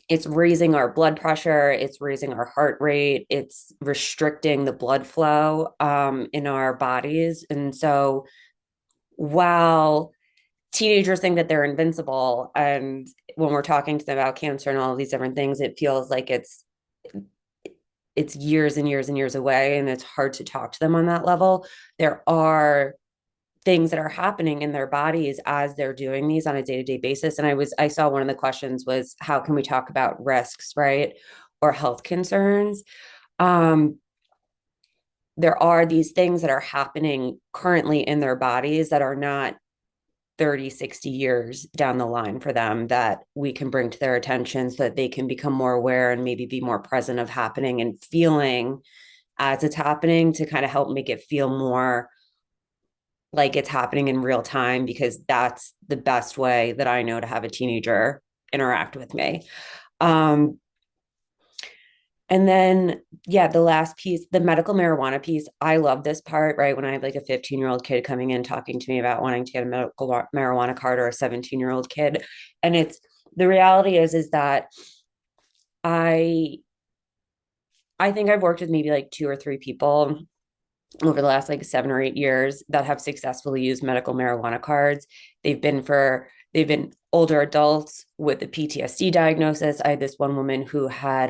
it's raising our blood pressure, it's raising our heart rate, it's restricting the blood flow in our bodies. And so while teenagers think that they're invincible, and when we're talking to them about cancer and all of these different things, it feels like it's years and years and years away, and it's hard to talk to them on that level. There are things that are happening in their bodies as they're doing these on a day-to-day basis. And I saw one of the questions was, how can we talk about risks, right? Or health concerns? There are these things that are happening currently in their bodies that are not 30, 60 years down the line for them, that we can bring to their attention so that they can become more aware and maybe be more present of happening and feeling as it's happening, to kind of help make it feel more like it's happening in real time, because that's the best way that I know to have a teenager interact with me. And then, yeah, the last piece, the medical marijuana piece, I love this part, right? When I have like a 15-year-old kid coming in talking to me about wanting to get a medical marijuana card, or a 17-year-old kid. And it's, the reality is that I think I've worked with maybe like 2 or 3 people over the last like 7 or 8 years that have successfully used medical marijuana cards. They've been older adults with a PTSD diagnosis. I had this one woman who had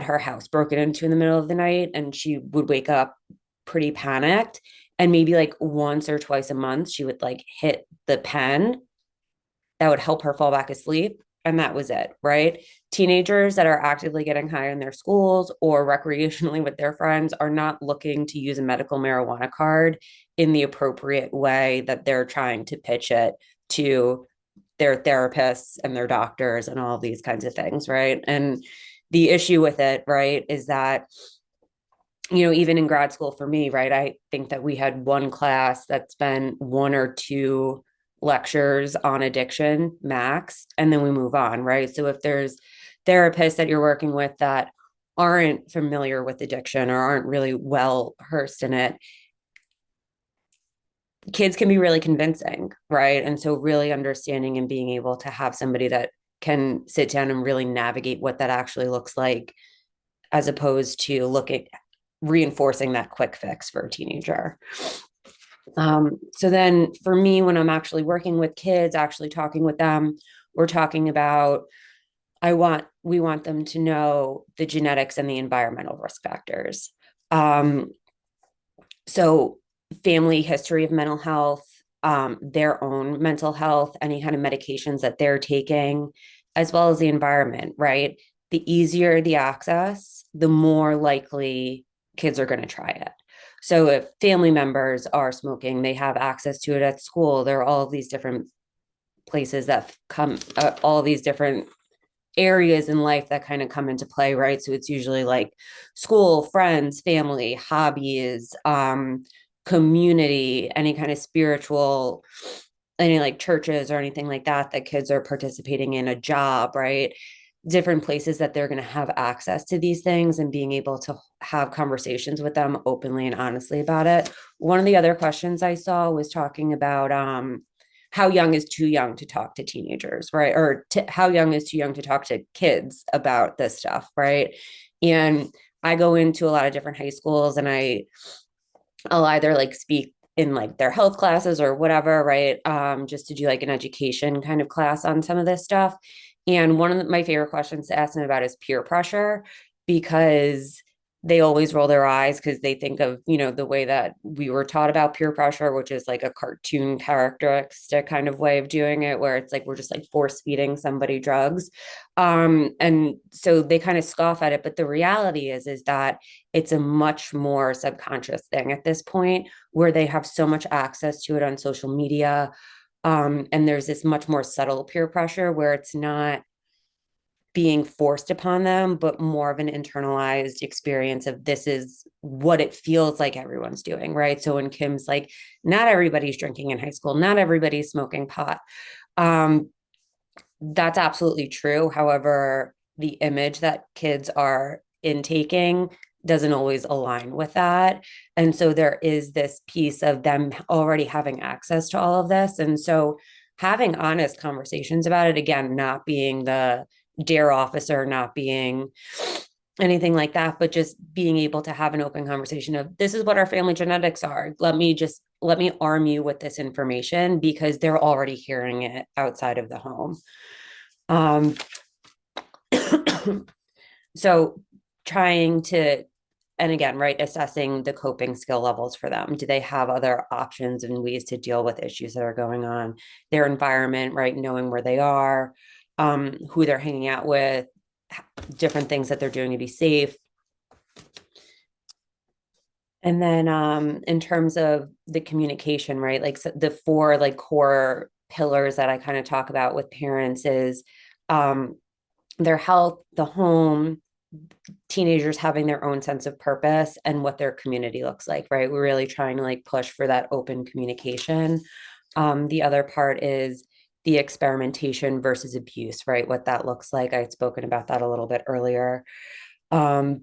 her house broken into in the middle of the night, and she would wake up pretty panicked, and maybe like once or twice a month she would like hit the pen that would help her fall back asleep, and that was it, right? Teenagers that are actively getting high in their schools or recreationally with their friends are not looking to use a medical marijuana card in the appropriate way that they're trying to pitch it to their therapists and their doctors and all of these kinds of things, right? And the issue with it, right, is that, you know, even in grad school for me, right, I think that we had one class that's been 1 or 2 lectures on addiction max, and then we move on, right? So if there's therapists that you're working with that aren't familiar with addiction or aren't really well versed in it, kids can be really convincing, right? And so really understanding and being able to have somebody that can sit down and really navigate what that actually looks like, as opposed to reinforcing that quick fix for a teenager. So then for me, when I'm actually working with kids, actually talking with them, we're talking about, we want them to know the genetics and the environmental risk factors. So family history of mental health, their own mental health, any kind of medications that they're taking, as well as the environment, right? The easier the access, the more likely kids are going to try it. So if family members are smoking, they have access to it at school. There are all of these different places that come, all these different areas in life that kind of come into play, right? So it's usually like school, friends, family, hobbies, community, any kind of spiritual, any like churches or anything like that that kids are participating in, a job, right? Different places that they're going to have access to these things, and being able to have conversations with them openly and honestly about it. One of the other questions I saw was talking about how young is too young to talk to teenagers, right? Or how young is too young to talk to kids about this stuff, right? And I go into a lot of different high schools, and I'll either like speak in like their health classes or whatever, right? Just to do like an education kind of class on some of this stuff. And one of my favorite questions to ask them about is peer pressure, because they always roll their eyes because they think of, you know, the way that we were taught about peer pressure, which is like a cartoon characteristic kind of way of doing it, where it's like we're just like force feeding somebody drugs. And so they kind of scoff at it. But the reality is that it's a much more subconscious thing at this point, where they have so much access to it on social media. And there's this much more subtle peer pressure where it's not being forced upon them, but more of an internalized experience of this is what it feels like everyone's doing, right? So when Kim's like, not everybody's drinking in high school, not everybody's smoking pot. Um, that's absolutely true. However, the image that kids are intaking doesn't always align with that. And so there is this piece of them already having access to all of this. And so having honest conversations about it, again, not being the dare officer, not being anything like that, but just being able to have an open conversation of this is what our family genetics are. Let me arm you with this information because they're already hearing it outside of the home. Um, so trying to, and again, right, assessing the coping skill levels for them. Do they have other options and ways to deal with issues that are going on? Their environment, right, knowing where they are, who they're hanging out with, different things that they're doing to be safe. And then in terms of the communication, right, like so the four like core pillars that I kind of talk about with parents is their health, the home, teenagers having their own sense of purpose and what their community looks like, right? We're really trying to like push for that open communication. The other part is the experimentation versus abuse, right? What that looks like. I had spoken about that a little bit earlier. And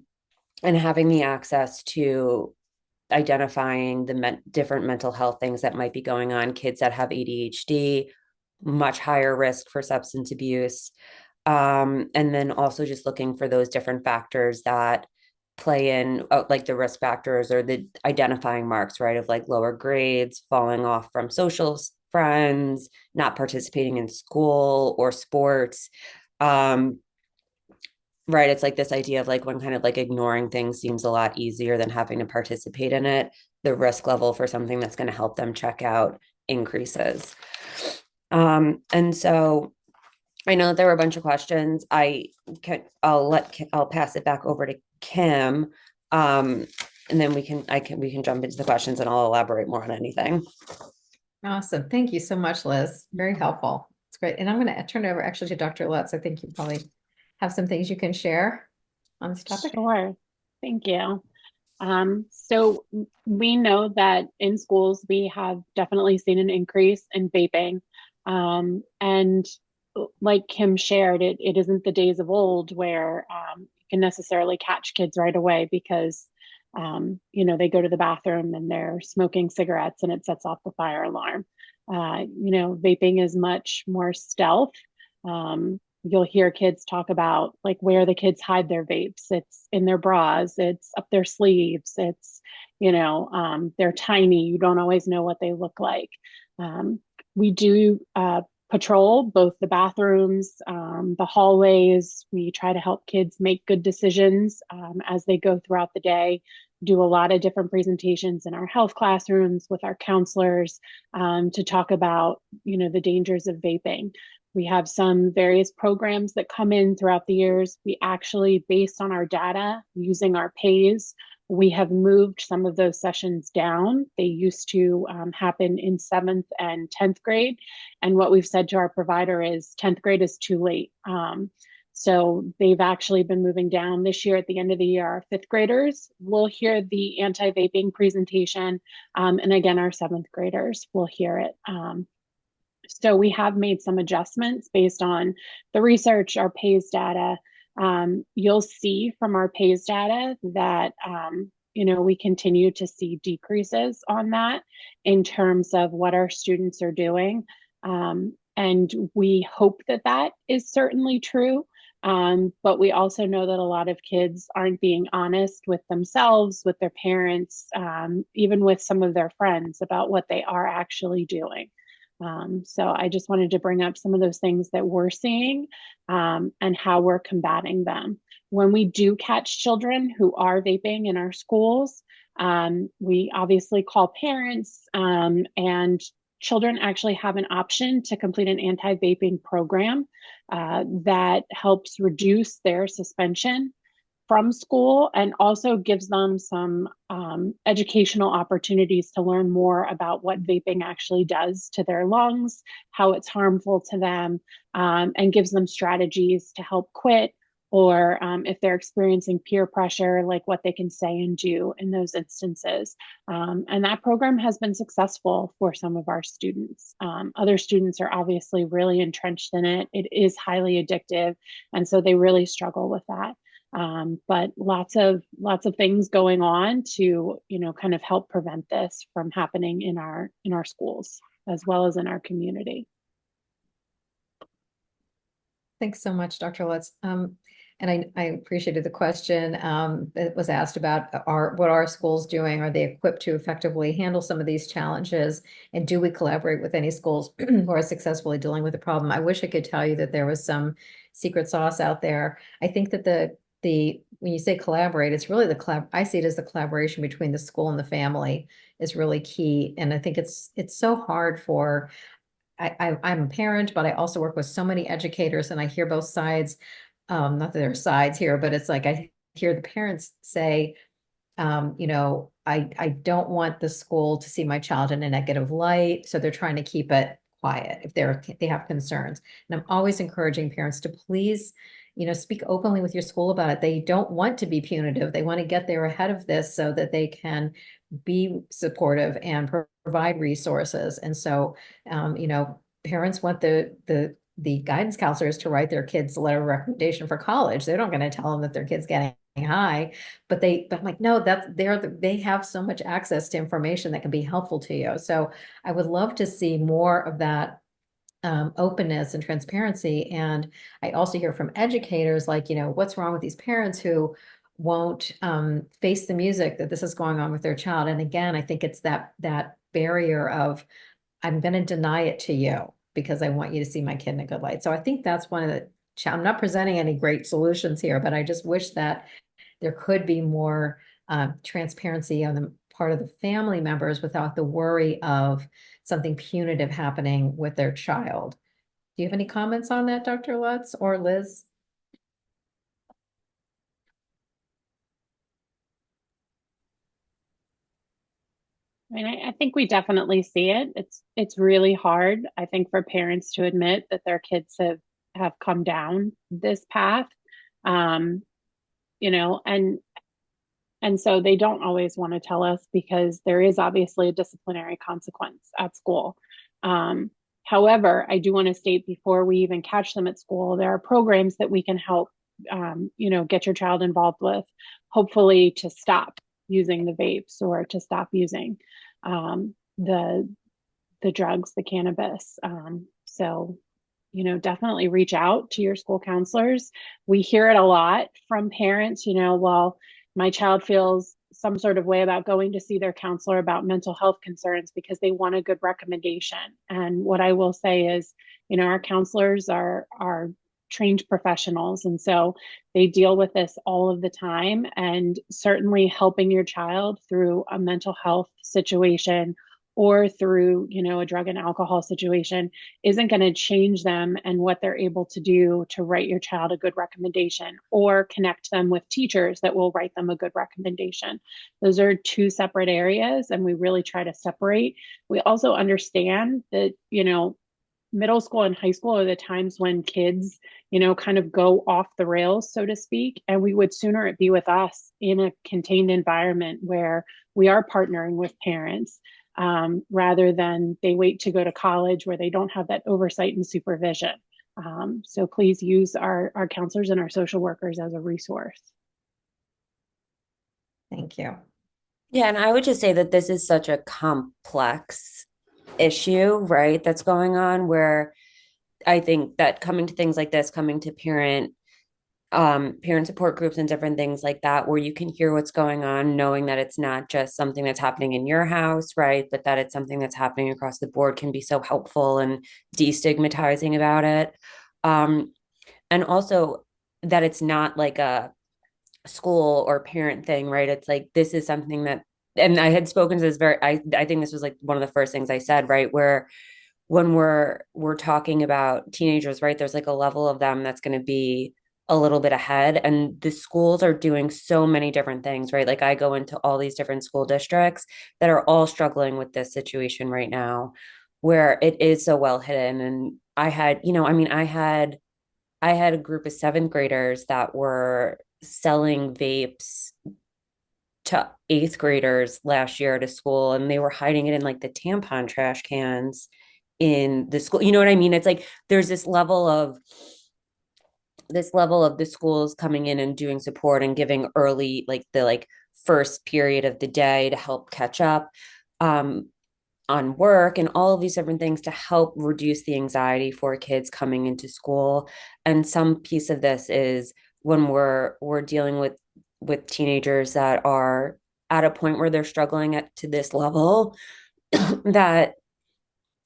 having the access to identifying the different mental health things that might be going on, kids that have ADHD, much higher risk for substance abuse. And then also just looking for those different factors that play in, like the risk factors or the identifying marks, right? Of like lower grades, falling off from social friends, not participating in school or sports. Right. It's like this idea of like when kind of like ignoring things seems a lot easier than having to participate in it, the risk level for something that's going to help them check out increases. And so I know there were a bunch of questions. I'll pass it back over to Kim. And then we can jump into the questions and I'll elaborate more on anything. Awesome. Thank you so much, Liz. Very helpful. It's great. And I'm going to turn it over actually to Dr. Lutz. I think you probably have some things you can share on this topic. Sure. Thank you. So we know that in schools, we have definitely seen an increase in vaping. And like Kim shared, it isn't the days of old where you can necessarily catch kids right away because, they go to the bathroom and they're smoking cigarettes and it sets off the fire alarm. Vaping is much more stealth. You'll hear kids talk about like where the kids hide their vapes. It's in their bras, it's up their sleeves, it's, they're tiny. You don't always know what they look like. We do patrol both the bathrooms, the hallways. We try to help kids make good decisions as they go throughout the day. Do a lot of different presentations in our health classrooms with our counselors to talk about, the dangers of vaping. We have some various programs that come in throughout the years. We actually, based on our data, using our pays, we have moved some of those sessions down. They used to happen in 7th and 10th grade. And what we've said to our provider is 10th grade is too late. So they've actually been moving down this year. At the end of the year, our 5th graders will hear the anti-vaping presentation. And again, our 7th graders will hear it. So we have made some adjustments based on the research, our pays data. You'll see from our pays data that, we continue to see decreases on that in terms of what our students are doing. And we hope that that is certainly true. But we also know that a lot of kids aren't being honest with themselves, with their parents, even with some of their friends about what they are actually doing. So I just wanted to bring up some of those things that we're seeing and how we're combating them. When we do catch children who are vaping in our schools, we obviously call parents and children actually have an option to complete an anti-vaping program that helps reduce their suspension. from school, and also gives them some educational opportunities to learn more about what vaping actually does to their lungs, how it's harmful to them, and gives them strategies to help quit, or if they're experiencing peer pressure, like what they can say and do in those instances. And that program has been successful for some of our students. Other students are obviously really entrenched in it. It is highly addictive, and so they really struggle with that. But lots of things going on to, kind of help prevent this from happening in our schools as well as in our community. Thanks so much, Dr. Lutz. And I appreciated the question that was asked about what are schools doing? Are they equipped to effectively handle some of these challenges? And do we collaborate with any schools who are successfully dealing with the problem? I wish I could tell you that there was some secret sauce out there. I think that when you say collaborate, it's really I see it as the collaboration between the school and the family is really key. And I think it's so hard for I'm a parent, but I also work with so many educators, and I hear both sides. Not that there are sides here, but it's like I hear the parents say, I don't want the school to see my child in a negative light, so they're trying to keep it quiet if they have concerns. And I'm always encouraging parents to please, speak openly with your school about it. They don't want to be punitive. They want to get there ahead of this so that they can be supportive and provide resources. And so, parents want the guidance counselors to write their kids a letter of recommendation for college. They're not going to tell them that their kid's getting high, but I'm like, no, they have so much access to information that can be helpful to you. So I would love to see more of that openness and transparency. And I also hear from educators, like, what's wrong with these parents who won't face the music that this is going on with their child. And again, I think it's that barrier of, I'm going to deny it to you because I want you to see my kid in a good light. So I think that's one of I'm not presenting any great solutions here, but I just wish that there could be more transparency on the part of the family members without the worry of something punitive happening with their child. Do you have any comments on that, Dr. Lutz or Liz? I mean, I think we definitely see it. It's really hard, I think, for parents to admit that their kids have come down this path. Um, and so they don't always want to tell us because there is obviously a disciplinary consequence at school. However, I do want to state before we even catch them at school, there are programs that we can help, get your child involved with, hopefully to stop using the vapes or to stop using the drugs, the cannabis. So, definitely reach out to your school counselors. We hear it a lot from parents, well, my child feels some sort of way about going to see their counselor about mental health concerns because they want a good recommendation. And what I will say is, our counselors are trained professionals. And so they deal with this all of the time, and certainly helping your child through a mental health situation or through, a drug and alcohol situation isn't going to change them and what they're able to do to write your child a good recommendation or connect them with teachers that will write them a good recommendation. Those are two separate areas, and we really try to separate. We also understand that, middle school and high school are the times when kids, kind of go off the rails, so to speak. And we would sooner it be with us in a contained environment where we are partnering with parents, rather than they wait to go to college where they don't have that oversight and supervision. So please use our counselors and our social workers as a resource. Thank you. Yeah, and I would just say that this is such a complex issue, right? That's going on, where I think that coming to things like this, coming to parent support groups and different things like that, where you can hear what's going on, knowing that it's not just something that's happening in your house, right? But that it's something that's happening across the board, can be so helpful and destigmatizing about it. And also that it's not like a school or parent thing, right? It's like, this is something that, and I had spoken to this I think this was like one of the first things I said, right? Where when we're talking about teenagers, right, there's like a level of them that's going to be a little bit ahead, and the schools are doing so many different things, right? Like I go into all these different school districts that are all struggling with this situation right now where it is so well hidden. And I had, I mean, I had a group of seventh graders that were selling vapes to eighth graders last year at a school, and they were hiding it in like the tampon trash cans in the school. You know what I mean? It's like there's this level of the schools coming in and doing support and giving early, like the first period of the day to help catch up um, on work and all of these different things to help reduce the anxiety for kids coming into school. And some piece of this is when we're dealing with teenagers that are at a point where they're struggling to this level, that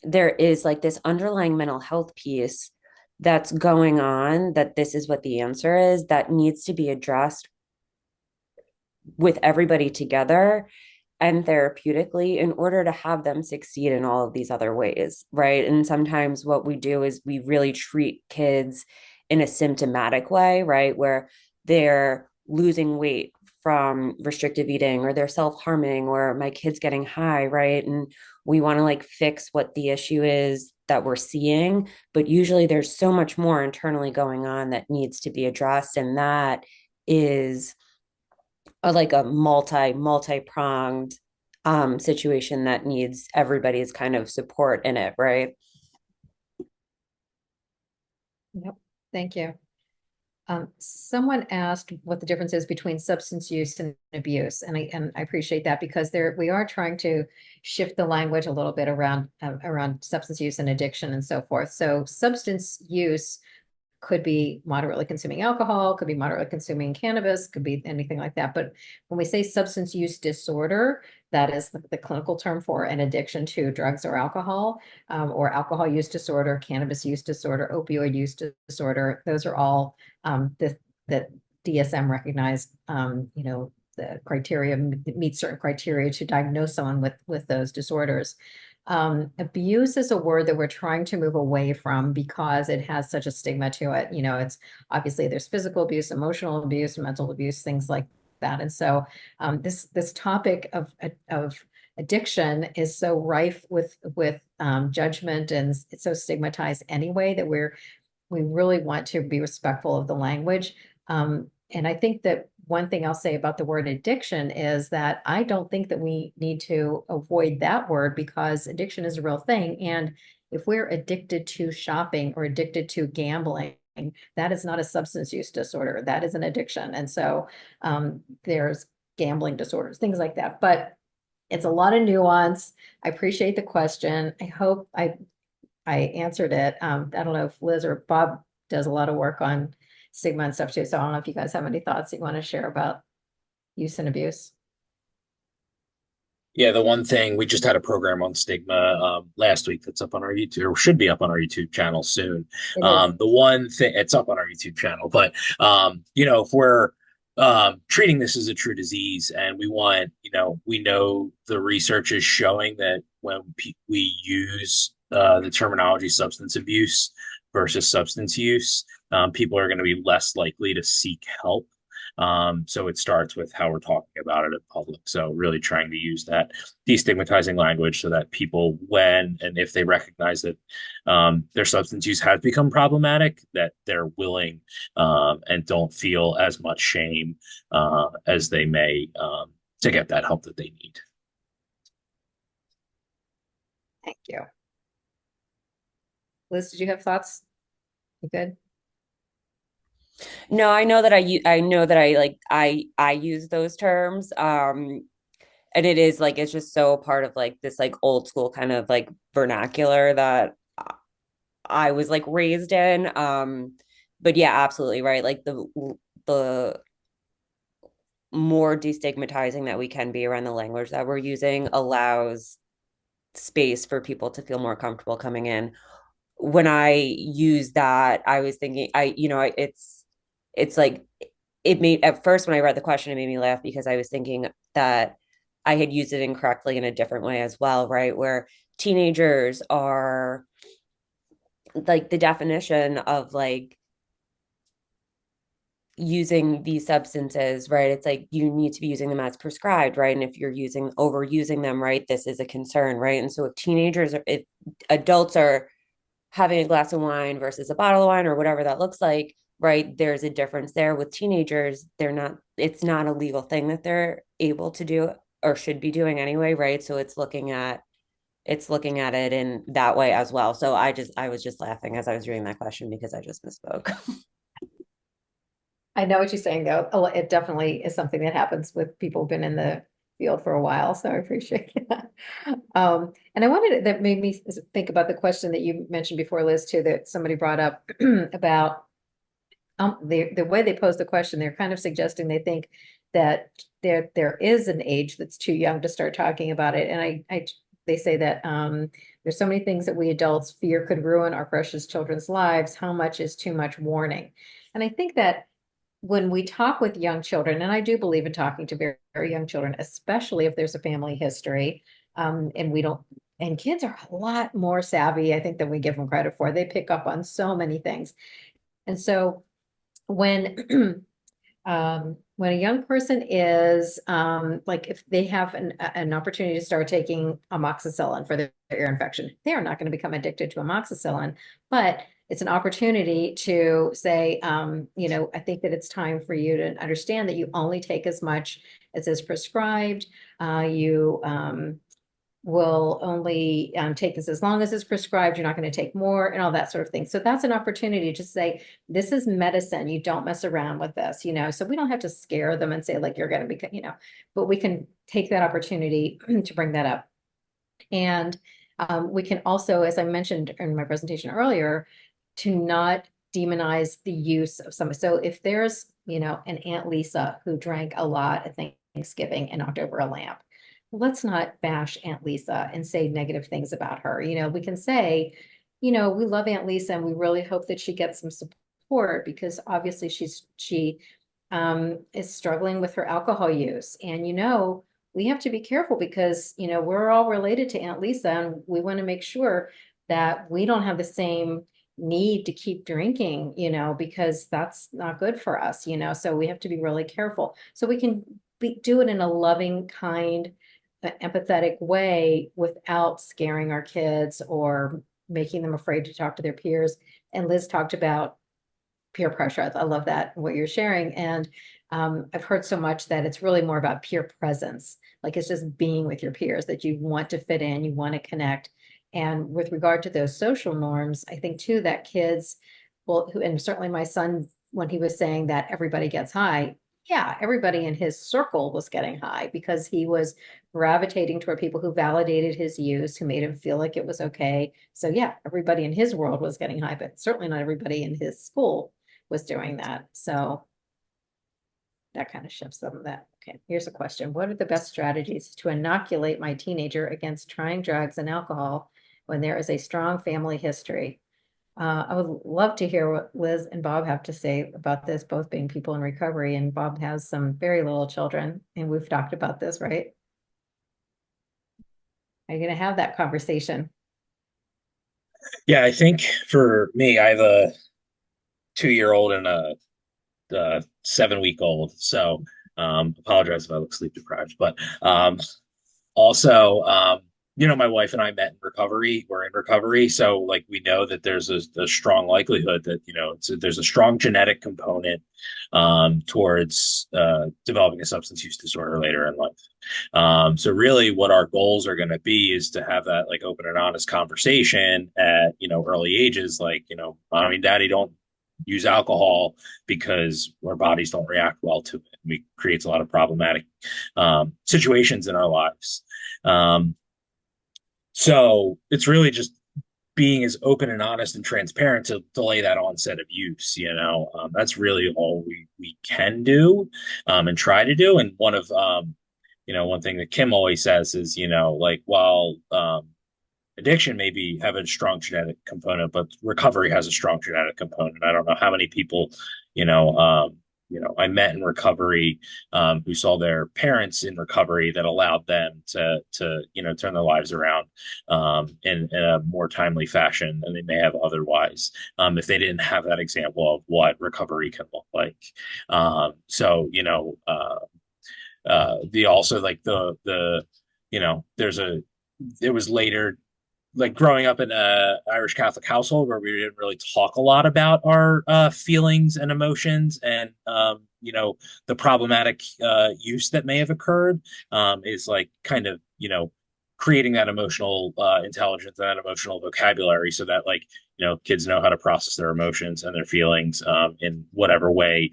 there is like this underlying mental health piece that's going on, that this is what the answer is, that needs to be addressed with everybody together and therapeutically in order to have them succeed in all of these other ways, right? And sometimes what we do is we really treat kids in a symptomatic way, right? Where they're losing weight from restrictive eating, or they're self-harming, or my kid's getting high, right? And we want to like fix what the issue is that we're seeing, but usually there's so much more internally going on that needs to be addressed, and that is like a multi-pronged situation that needs everybody's kind of support in it, right? Yep, thank you. Someone asked what the difference is between substance use and abuse, and I appreciate that, because we are trying to shift the language a little bit around substance use and addiction and so forth. So substance use could be moderately consuming alcohol, could be moderately consuming cannabis, could be anything like that. But when we say substance use disorder, that is the clinical term for an addiction to drugs or alcohol, or alcohol use disorder, cannabis use disorder, opioid use disorder. Those are all that DSM recognized, the criteria, meet certain criteria to diagnose someone with those disorders. Abuse is a word that we're trying to move away from because it has such a stigma to it. It's obviously there's physical abuse, emotional abuse, mental abuse, things like that. And so this topic of addiction is so rife with judgment, and it's so stigmatized anyway, that we really want to be respectful of the language. And I think that one thing I'll say about the word addiction is that I don't think that we need to avoid that word, because addiction is a real thing. And if we're addicted to shopping or addicted to gambling, that is not a substance use disorder. That is an addiction. And so there's gambling disorders, things like that. But it's a lot of nuance. I appreciate the question. I hope I answered it. I don't know if Liz or Bob does a lot of work on stigma and stuff too. So I don't know if you guys have any thoughts that you want to share about use and abuse. Yeah, the one thing we just had a program on stigma last week that's up on our YouTube, or should be up on our YouTube channel soon. It is. The one thing it's up on our YouTube channel, but if we're treating this as a true disease, and we know the research is showing that when we use the terminology substance abuse versus substance use, people are going to be less likely to seek help. So it starts with how we're talking about it in public. So really trying to use that destigmatizing language so that people, when and if they recognize that their substance use has become problematic, that they're willing and don't feel as much shame as they may to get that help that they need. Thank you. Liz, did you have thoughts? You good? No, I know that I use those terms. And it is like it's just so part of like this like old school kind of like vernacular that I was like raised in. But yeah, absolutely right. Like the more destigmatizing that we can be around the language that we're using allows space for people to feel more comfortable coming in. When I use that, I was thinking, it's like, it made, at first when I read the question, it made me laugh because I was thinking that I had used it incorrectly in a different way as well, right? Where teenagers are like the definition of like using these substances, right? It's like you need to be using them as prescribed, right? And if you're overusing them, right, this is a concern, right? And so if adults are having a glass of wine versus a bottle of wine or whatever that looks like, right, there's a difference there. With teenagers, it's not a legal thing that they're able to do or should be doing anyway, right? So it's looking at it in that way as well. So I was just laughing as I was reading that question because I just misspoke. I know what you're saying, though. It definitely is something that happens with people who've been in the field for a while, so I appreciate that. And that made me think about the question that you mentioned before, Liz, too, that somebody brought up about the way they pose the question. They're kind of suggesting they think that there is an age that's too young to start talking about it. And they say that there's so many things that we adults fear could ruin our precious children's lives. How much is too much warning? And I think that when we talk with young children, and I do believe in talking to very, very young children, especially if there's a family history, and we don't, and kids are a lot more savvy, I think, than we give them credit for. They pick up on so many things. And so when when a young person is like if they have an opportunity to start taking amoxicillin for their ear infection, they are not going to become addicted to amoxicillin, but it's an opportunity to say, I think that it's time for you to understand that you only take as much as is prescribed. You will only take this as long as it's prescribed. You're not going to take more and all that sort of thing. So that's an opportunity to say, this is medicine. You don't mess around with this, so we don't have to scare them and say like, you're going to be, but we can take that opportunity to bring that up. And we can also, as I mentioned in my presentation earlier, to not demonize the use of some. So if there's, an Aunt Lisa who drank a lot at Thanksgiving and knocked over a lamp, let's not bash Aunt Lisa and say negative things about her. We can say, we love Aunt Lisa and we really hope that she gets some support because obviously she is struggling with her alcohol use. And, we have to be careful because, we're all related to Aunt Lisa and we want to make sure that we don't have the same need to keep drinking, because that's not good for us, so we have to be really careful. So we can do it in a loving, kind, empathetic way without scaring our kids or making them afraid to talk to their peers. And Liz talked about peer pressure. I love that, what you're sharing. And I've heard so much that it's really more about peer presence. Like it's just being with your peers, that you want to fit in, you want to connect. And with regard to those social norms, I think too that kids and certainly my son, when he was saying that everybody gets high, yeah, everybody in his circle was getting high because he was gravitating toward people who validated his use, who made him feel like it was okay. So yeah, everybody in his world was getting high, but certainly not everybody in his school was doing that. So that kind of shifts some of that. Okay, here's a question. What are the best strategies to inoculate my teenager against trying drugs and alcohol when there is a strong family history? I would love to hear what Liz and Bob have to say about this, both being people in recovery, and Bob has some very little children, and we've talked about this, right? Are you going to have that conversation? Yeah, I think for me, I have a 2-year-old and a 7-week-old. So apologize if I look sleep deprived, but also my wife and I met in recovery. We're in recovery, so like we know that there's a strong likelihood that there's a strong genetic component towards developing a substance use disorder later in life. So really, what our goals are going to be is to have that like open and honest conversation at early ages, like mommy and daddy don't use alcohol because our bodies don't react well to it. It creates a lot of problematic situations in our lives. So it's really just being as open and honest and transparent to delay that onset of use. That's really all we can do and try to do. And one thing that Kim always says is, like while addiction maybe have a strong genetic component, but recovery has a strong genetic component. I don't know how many people, I met in recovery, who saw their parents in recovery that allowed them to turn their lives around in a more timely fashion than they may have otherwise, if they didn't have that example of what recovery can look like. The also like there's it was later, like growing up in a Irish Catholic household where we didn't really talk a lot about our feelings and emotions, and the problematic use that may have occurred, is like kind of creating that emotional intelligence and that emotional vocabulary, so that like kids know how to process their emotions and their feelings in whatever way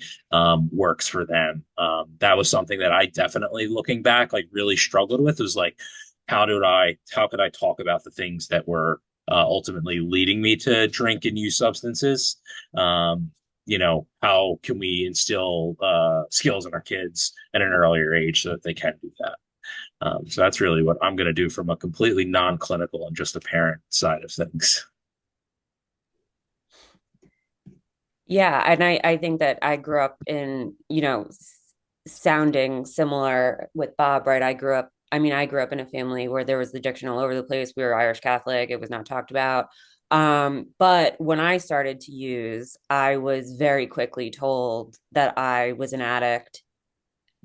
works for them. That was something that I definitely, looking back, like really struggled with, was like, how could I talk about the things that were ultimately leading me to drink and use substances? How can we instill skills in our kids at an earlier age so that they can do that? So that's really what I'm going to do from a completely non-clinical and just a parent side of things. Yeah, and I think that I grew up in, sounding similar with Bob, right? I grew up in a family where there was addiction all over the place. We were Irish Catholic, it was not talked about. But when I started to use, I was very quickly told that I was an addict,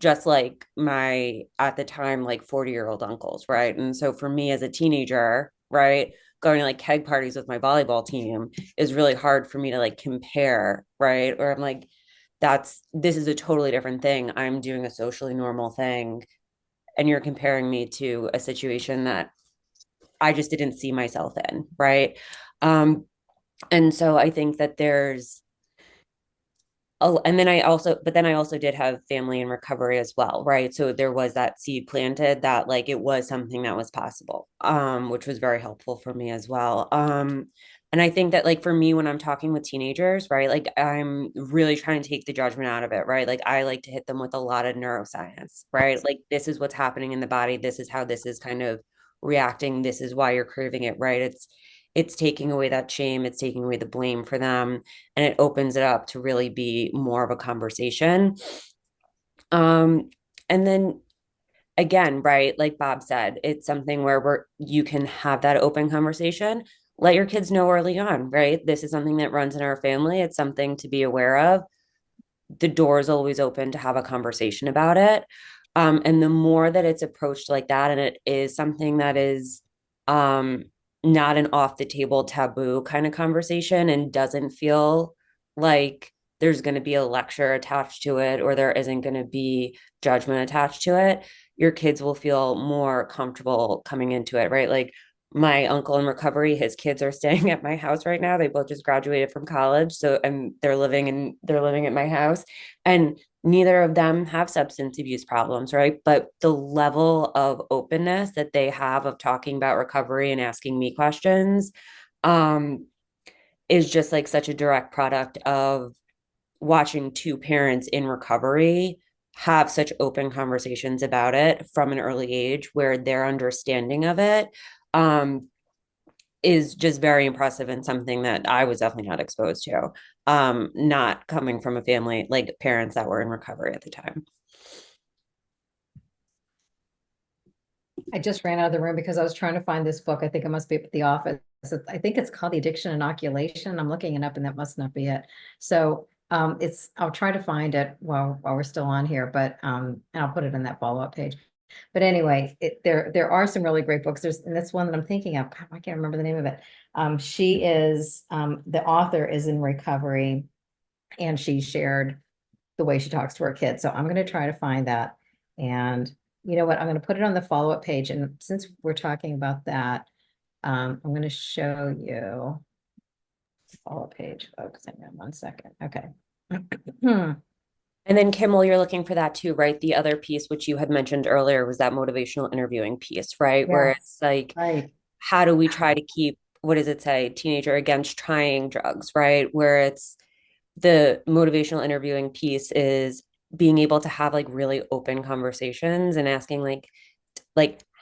just like my, at the time, like 40-year-old uncles, right? And so for me as a teenager, right, going to like keg parties with my volleyball team is really hard for me to like compare, right? Or I'm like, this is a totally different thing. I'm doing a socially normal thing. And you're comparing me to a situation that I just didn't see myself in, right? Um, and so I think that there's and then I also did have family in recovery as well, right? So there was that seed planted that like it was something that was possible, which was very helpful for me as well. And I think that like for me, when I'm talking with teenagers, right, like I'm really trying to take the judgment out of it, right? Like I like to hit them with a lot of neuroscience, right? Like this is what's happening in the body. This is how this is kind of reacting. This is why you're craving it, right? It's taking away that shame. It's taking away the blame for them, and it opens it up to really be more of a conversation. Um, and then again, right, like Bob said, it's something where you can have that open conversation. Let your kids know early on, right? This is something that runs in our family. It's something to be aware of. The door is always open to have a conversation about it. And the more that it's approached like that, and it is something that is um, not an off the table taboo kind of conversation and doesn't feel like there's going to be a lecture attached to it or there isn't going to be judgment attached to it, your kids will feel more comfortable coming into it, right? Like my uncle in recovery, his kids are staying at my house right now. They both just graduated from college. So, and they're living at my house, and neither of them have substance abuse problems, right? But the level of openness that they have of talking about recovery and asking me questions, um, is just like such a direct product of watching two parents in recovery have such open conversations about it from an early age where their understanding of it um, is just very impressive and something that I was definitely not exposed to, not coming from a family like parents that were in recovery at the time. I just ran out of the room because I was trying to find this book. I think it must be at the office. I think it's called The Addiction Inoculation. I'm looking it up and that must not be it. So I'll try to find it while we're still on here, but and I'll put it in that follow-up page. But anyway, there are some really great books. And that's one that I'm thinking of. God, I can't remember the name of it. She is the author is in recovery, and she shared the way she talks to her kids. So I'm going to try to find that. And you know what? I'm going to put it on the follow-up page. And since we're talking about that, I'm going to show you the follow-up page, folks. Hang on 1 second. Okay. And then Kim, while you're looking for that too, right? The other piece, which you had mentioned earlier, was that motivational interviewing piece, right? Where Yes, it's like, right. how do we try to keep, what does it say, teenager against trying drugs, right? Where it's the motivational interviewing piece is being able to have like really open conversations and asking like,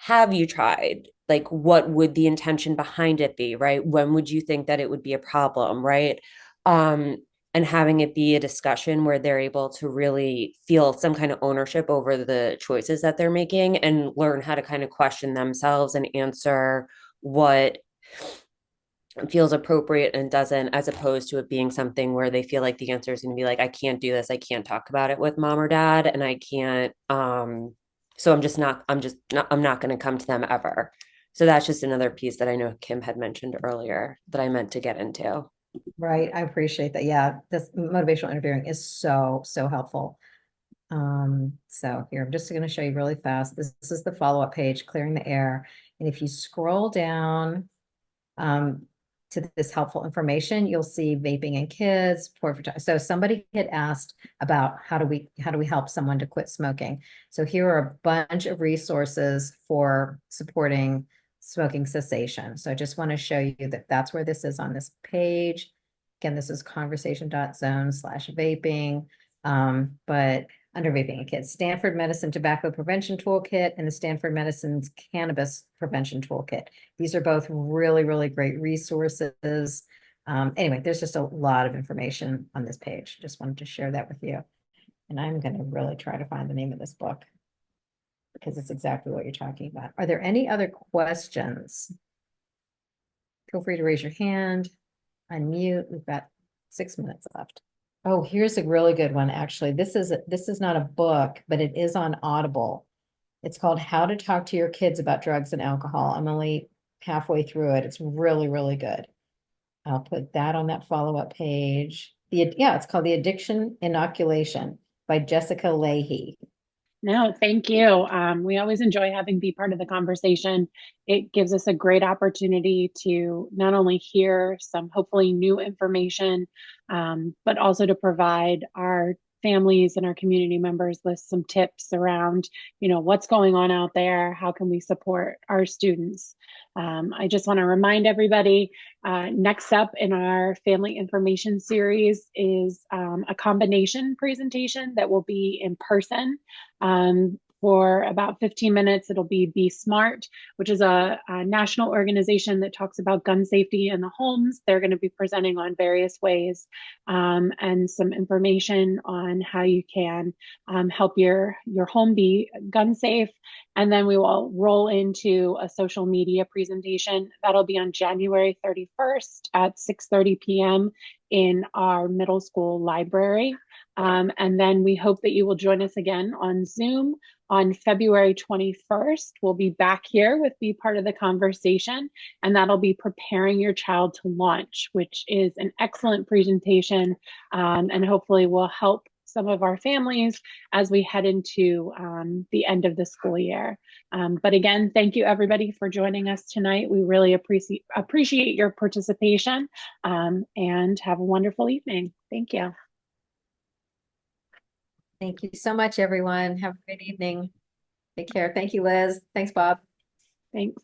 have you tried? Like, what would the intention behind it be, right? When would you think that it would be a problem, right? Um, and having it be a discussion where they're able to really feel some kind of ownership over the choices that they're making and learn how to kind of question themselves and answer what feels appropriate and doesn't, as opposed to it being something where they feel like the answer is going to be like, I can't do this, I can't talk about it with mom or dad, and I can't so I'm not going to come to them ever. So that's just another piece that I know Kim had mentioned earlier that I meant to get into. Right. I appreciate that. Yeah, this motivational interviewing is so, so helpful. So here, I'm just going to show you really fast. This is the follow-up page, clearing the air. And if you scroll down to this helpful information, you'll see vaping in kids. So somebody had asked about how do we help someone to quit smoking? So here are a bunch of resources for supporting smoking cessation. So I just want to show you that that's where this is on this page. Again, this is conversation.zone/vaping. But under vaping in kids, Stanford Medicine Tobacco Prevention Toolkit and the Stanford Medicine's Cannabis Prevention Toolkit. These are both really, really great resources. Anyway, there's just a lot of information on this page. Just wanted to share that with you. And I'm going to really try to find the name of this book because it's exactly what you're talking about. Are there any other questions? Feel free to raise your hand, unmute. We've got 6 minutes left. Oh, here's a really good one, actually. This is not a book, but it is on Audible. It's called How to Talk to Your Kids About Drugs and Alcohol. I'm only halfway through it. It's really, really good. I'll put that on that follow-up page. It's called The Addiction Inoculation by Jessica Leahy. No, thank you. We always enjoy having be part of the conversation. It gives us a great opportunity to not only hear some hopefully new information, but also to provide our families and our community members with some tips around, what's going on out there. How can we support our students? I just want to remind everybody, next up in our family information series is a combination presentation that will be in person. For about 15 minutes, it'll be Smart, which is a national organization that talks about gun safety in the homes. They're going to be presenting on various ways and some information on how you can help your home be gun safe. And then we will roll into a social media presentation. That'll be on January 31st at 6:30 p.m. in our middle school library. And then we hope that you will join us again on Zoom on February 21st. We'll be back here with Be Part of the Conversation, and that'll be Preparing Your Child to Launch, which is an excellent presentation and hopefully will help some of our families as we head into the end of the school year. But again, thank you everybody for joining us tonight. We really appreciate your participation and have a wonderful evening. Thank you. Thank you so much, everyone. Have a great evening. Take care. Thank you, Liz. Thanks, Bob. Thanks.